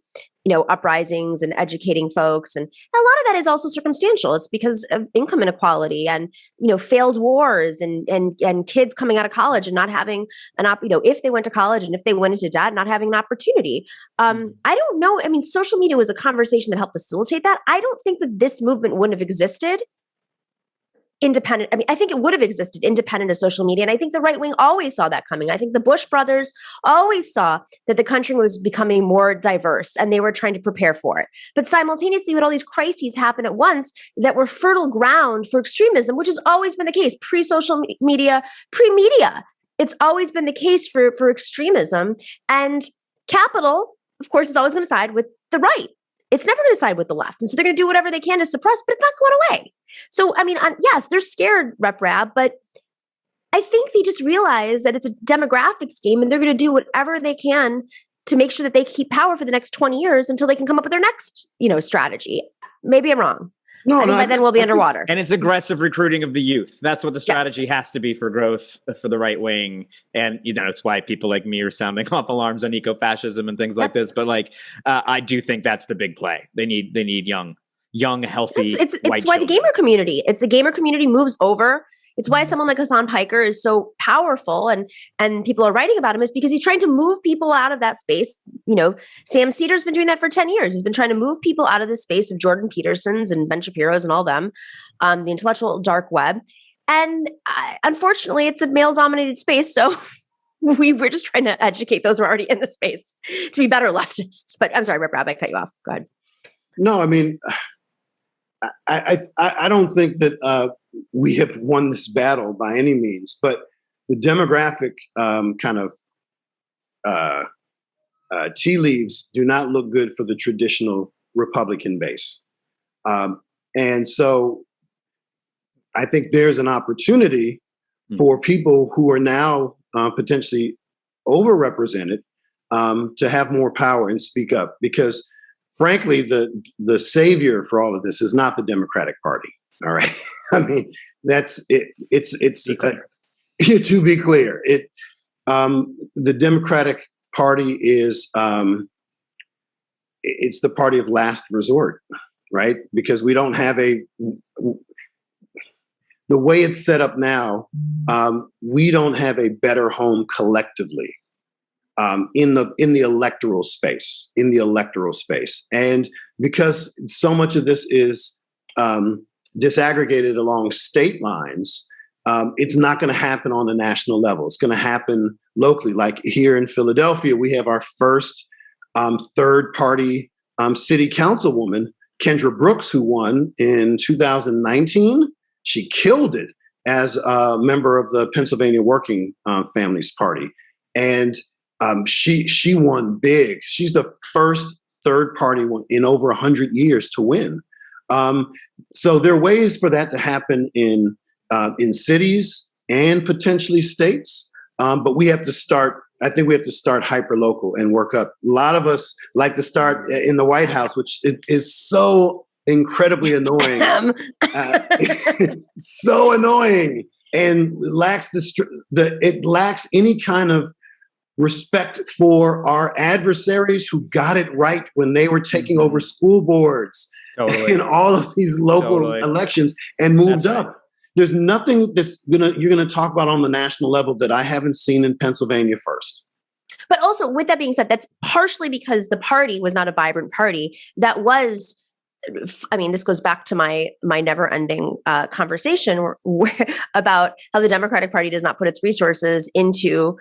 you know, uprisings and educating folks. And a lot of that is also circumstantial. It's because of income inequality and, you know, failed wars and kids coming out of college and not having if they went to college and if they went into debt, not having an opportunity. I don't know. I mean, social media was a conversation that helped facilitate that. I don't think that this movement wouldn't have existed independent. I mean, I think it would have existed independent of social media. And I think the right wing always saw that coming. I think the Bush brothers always saw that the country was becoming more diverse and they were trying to prepare for it. But simultaneously, with all these crises happen at once that were fertile ground for extremism, which has always been the case pre-social media, pre-media. It's always been the case for extremism. And Capitol, of course, is always going to side with the right. It's never going to side with the left. And so they're going to do whatever they can to suppress, but it's not going away. So, I mean, yes, they're scared, Rep Rabb, but I think they just realize that it's a demographics game and they're going to do whatever they can to make sure that they keep power for the next 20 years until they can come up with their next, you know, strategy. Maybe I'm wrong. I think by then we'll be underwater. And it's aggressive recruiting of the youth. That's what the strategy has to be for growth for the right wing. And, you know, it's why people like me are sounding off alarms on eco-fascism and things like this. But I do think that's the big play. They need young, healthy. It's why the gamer community moves over. It's why someone like Hassan Piker is so powerful and people are writing about him, is because he's trying to move people out of that space. You know, Sam Cedar's been doing that for 10 years. He's been trying to move people out of the space of Jordan Petersons and Ben Shapiro's and all them, the intellectual dark web. And unfortunately, it's a male-dominated space. So we're just trying to educate those who are already in the space to be better leftists. But I'm sorry, Rep Rabb, I cut you off. Go ahead. No, I mean, I don't think that we have won this battle by any means, but the demographic tea leaves do not look good for the traditional Republican base. And so I think there's an opportunity for people who are now potentially overrepresented to have more power and speak up, because frankly, the savior for all of this is not the Democratic Party. All right. I mean, that's it. It's to be clear. The Democratic Party is it's the party of last resort, right? Because we don't have the way it's set up now, we don't have a better home collectively in the electoral space, and because so much of this is disaggregated along state lines, it's not going to happen on the national level. It's going to happen locally. Like here in Philadelphia, we have our first third-party city councilwoman, Kendra Brooks, who won in 2019. She killed it as a member of the Pennsylvania Working Families Party. And she won big. She's the first third-party one in over 100 years to win. So there are ways for that to happen in cities and potentially states. But we have to start, I think we have to start hyper-local and work up. A lot of us like to start in the White House, which is so incredibly annoying. So annoying, and lacks it lacks any kind of respect for our adversaries who got it right when they were taking over school boards in all of these local elections and moved up. Right. There's nothing that's you're gonna talk about on the national level that I haven't seen in Pennsylvania first. But also, with that being said, that's partially because the party was not a vibrant party. That was, I mean, this goes back to my never-ending conversation about how the Democratic Party does not put its resources into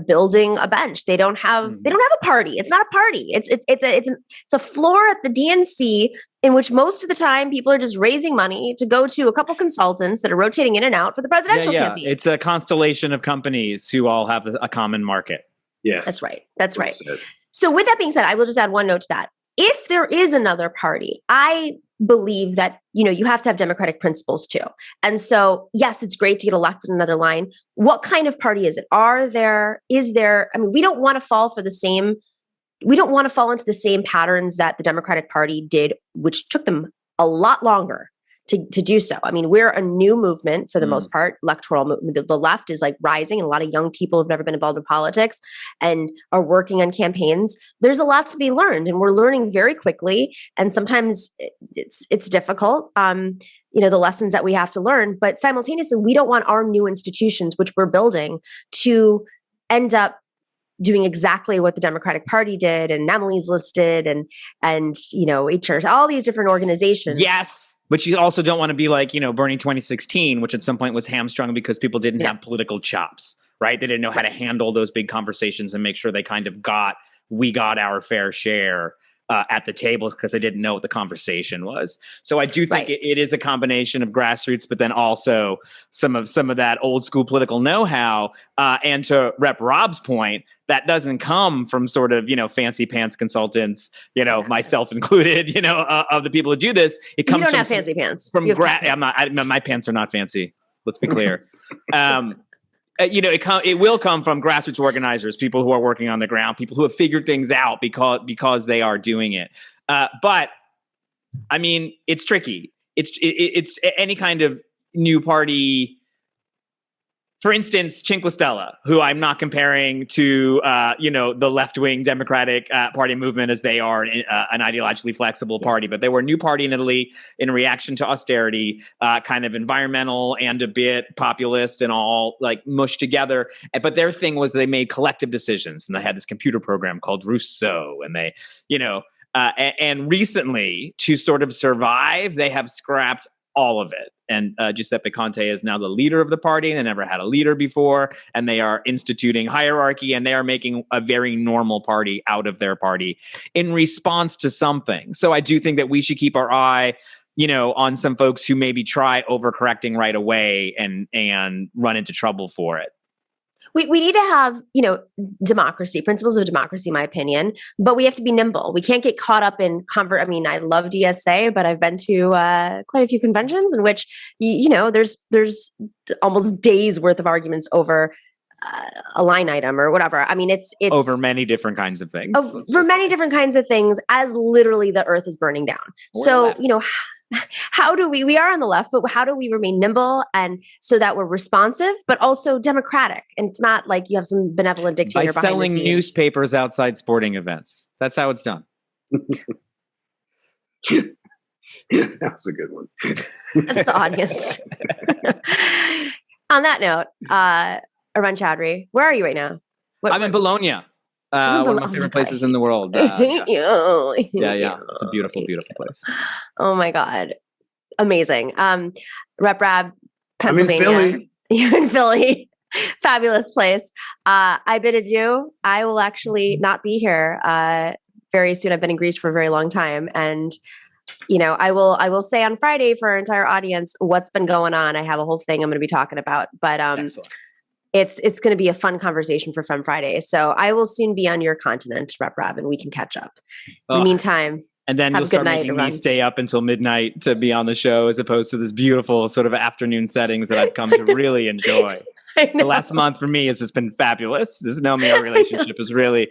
building a bench. They don't have a party. It's not a party. It's a floor at the DNC in which most of the time people are just raising money to go to a couple consultants that are rotating in and out for the presidential campaign. It's a constellation of companies who all have a common market. Yes, that's right. That's right. So with that being said, I will just add one note to that. If there is another party, I believe that, you have to have democratic principles too. And so, yes, it's great to get elected in another line. What kind of party is it? We don't want to fall into the same patterns that the Democratic Party did, which took them a lot longer to do so. I mean, we're a new movement for the most part, electoral movement. The left is like rising, and a lot of young people have never been involved in politics and are working on campaigns. There's a lot to be learned, and we're learning very quickly. And sometimes it's difficult, the lessons that we have to learn. But simultaneously, we don't want our new institutions, which we're building, to end up doing exactly what the Democratic Party did, and Emily's listed, and HR, all these different organizations. Yes, but you also don't want to be like, Bernie 2016, which at some point was hamstrung because people didn't have political chops, right? They didn't know how to handle those big conversations and make sure they kind of got our fair share at the table, because they didn't know what the conversation was. So I do think it is a combination of grassroots, but then also some of that old school political know-how. And to Rep. Rob's point, that doesn't come from sort of, fancy pants consultants, myself included, of the people who do this. It comes you don't have fancy pants. My pants are not fancy. Let's be clear. It will come from grassroots organizers, people who are working on the ground, people who have figured things out because they are doing it. But I mean, it's tricky. It's any kind of new party. For instance, Cinque Stelle, who I'm not comparing to, the left-wing Democratic Party movement, as they are an ideologically flexible party, but they were a new party in Italy in reaction to austerity, kind of environmental and a bit populist and all like mushed together. But their thing was they made collective decisions, and they had this computer program called Rousseau, and they, and recently, to sort of survive, they have scrapped all of it. And Giuseppe Conte is now the leader of the party, and they never had a leader before. And they are instituting hierarchy, and they are making a very normal party out of their party in response to something. So I do think that we should keep our eye, on some folks who maybe try overcorrecting right away and run into trouble for it. We need to have, democracy, principles of democracy, in my opinion, but we have to be nimble. We can't get caught up in I love DSA, but I've been to quite a few conventions in which, there's almost days worth of arguments over a line item or whatever. I mean, it's over many different kinds of things. For many different kinds of things, as literally the earth is burning down. So, how do we are on the left, but how do we remain nimble and so that we're responsive, but also democratic? And it's not like you have some benevolent dictator by selling newspapers outside sporting events. That's how it's done. That was a good one. That's the audience. On that note, Arun Chaudhary, where are you right now? I'm in Bologna. One of my favorite places in the world. Yeah. It's a beautiful, beautiful place. Oh my God. Amazing. Rep. Rabb, Pennsylvania. I'm in Philly. You're in Philly. Fabulous place. I bid adieu. I will actually not be here very soon. I've been in Greece for a very long time. And, I will say on Friday for our entire audience what's been going on. I have a whole thing I'm going to be talking about. But it's going to be a fun conversation for Fun Friday. So I will soon be on your continent, Rep Rabb, and we can catch up. In the meantime, and then you'll start making me stay up until midnight to be on the show, as opposed to this beautiful sort of afternoon settings that I've come to really enjoy. The last month for me has just been fabulous. This Nomiki relationship has really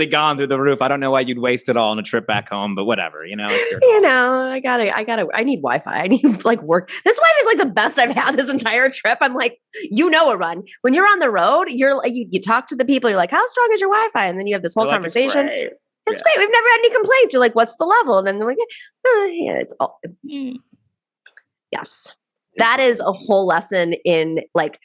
gone through the roof. I don't know why you'd waste it all on a trip back home, but whatever, it's your I need Wi-Fi. I need like work. This Wi-Fi is like the best I've had this entire trip. I'm like, Arun, when you're on the road, you're like, you talk to the people, you're like, how strong is your Wi-Fi? And then you have this whole conversation. It's great. We've never had any complaints. You're like, what's the level? And then they're like, it's all. Yes. That is a whole lesson in like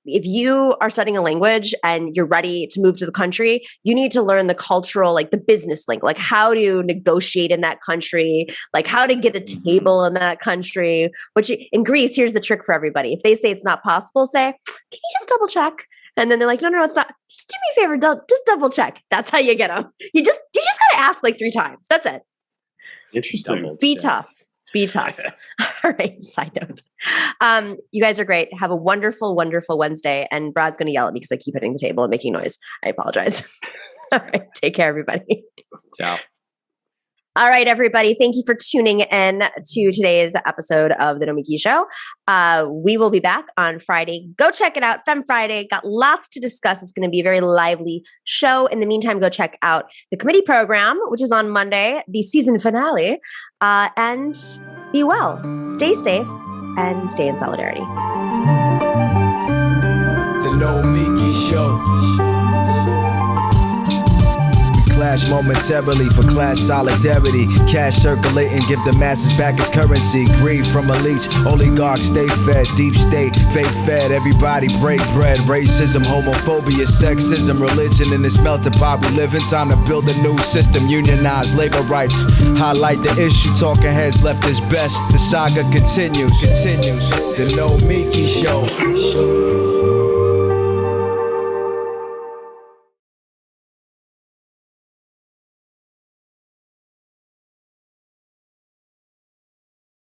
if you are studying a language and you're ready to move to the country, you need to learn the cultural, like the business link, like how to negotiate in that country, like how to get a table in that country, which in Greece, here's the trick for everybody. If they say it's not possible, say, can you just double check? And then they're like, no, it's not. Just do me a favor. Just double check. That's how you get them. You just got to ask like 3 times. That's it. Interesting. Be tough. Be tough. All right. Side note. You guys are great. Have a wonderful, wonderful Wednesday. And Brad's going to yell at me because I keep hitting the table and making noise. I apologize. All right. Take care, everybody. Ciao. All right, everybody. Thank you for tuning in to today's episode of The Nomiki Show. We will be back on Friday. Go check it out. Fem Friday. Got lots to discuss. It's going to be a very lively show. In the meantime, go check out the committee program, which is on Monday, the season finale. And be well. Stay safe and stay in solidarity. The Nomiki Show. Clash momentarily for class solidarity. Cash circulating, give the masses back its currency. Greed from elites, oligarchs stay fed. Deep state, fake fed, everybody break bread. Racism, homophobia, sexism, religion in this melting pot we live in. Time to build a new system, unionize labor rights. Highlight the issue, talking heads left is best. The saga continues. The Nomiki Show.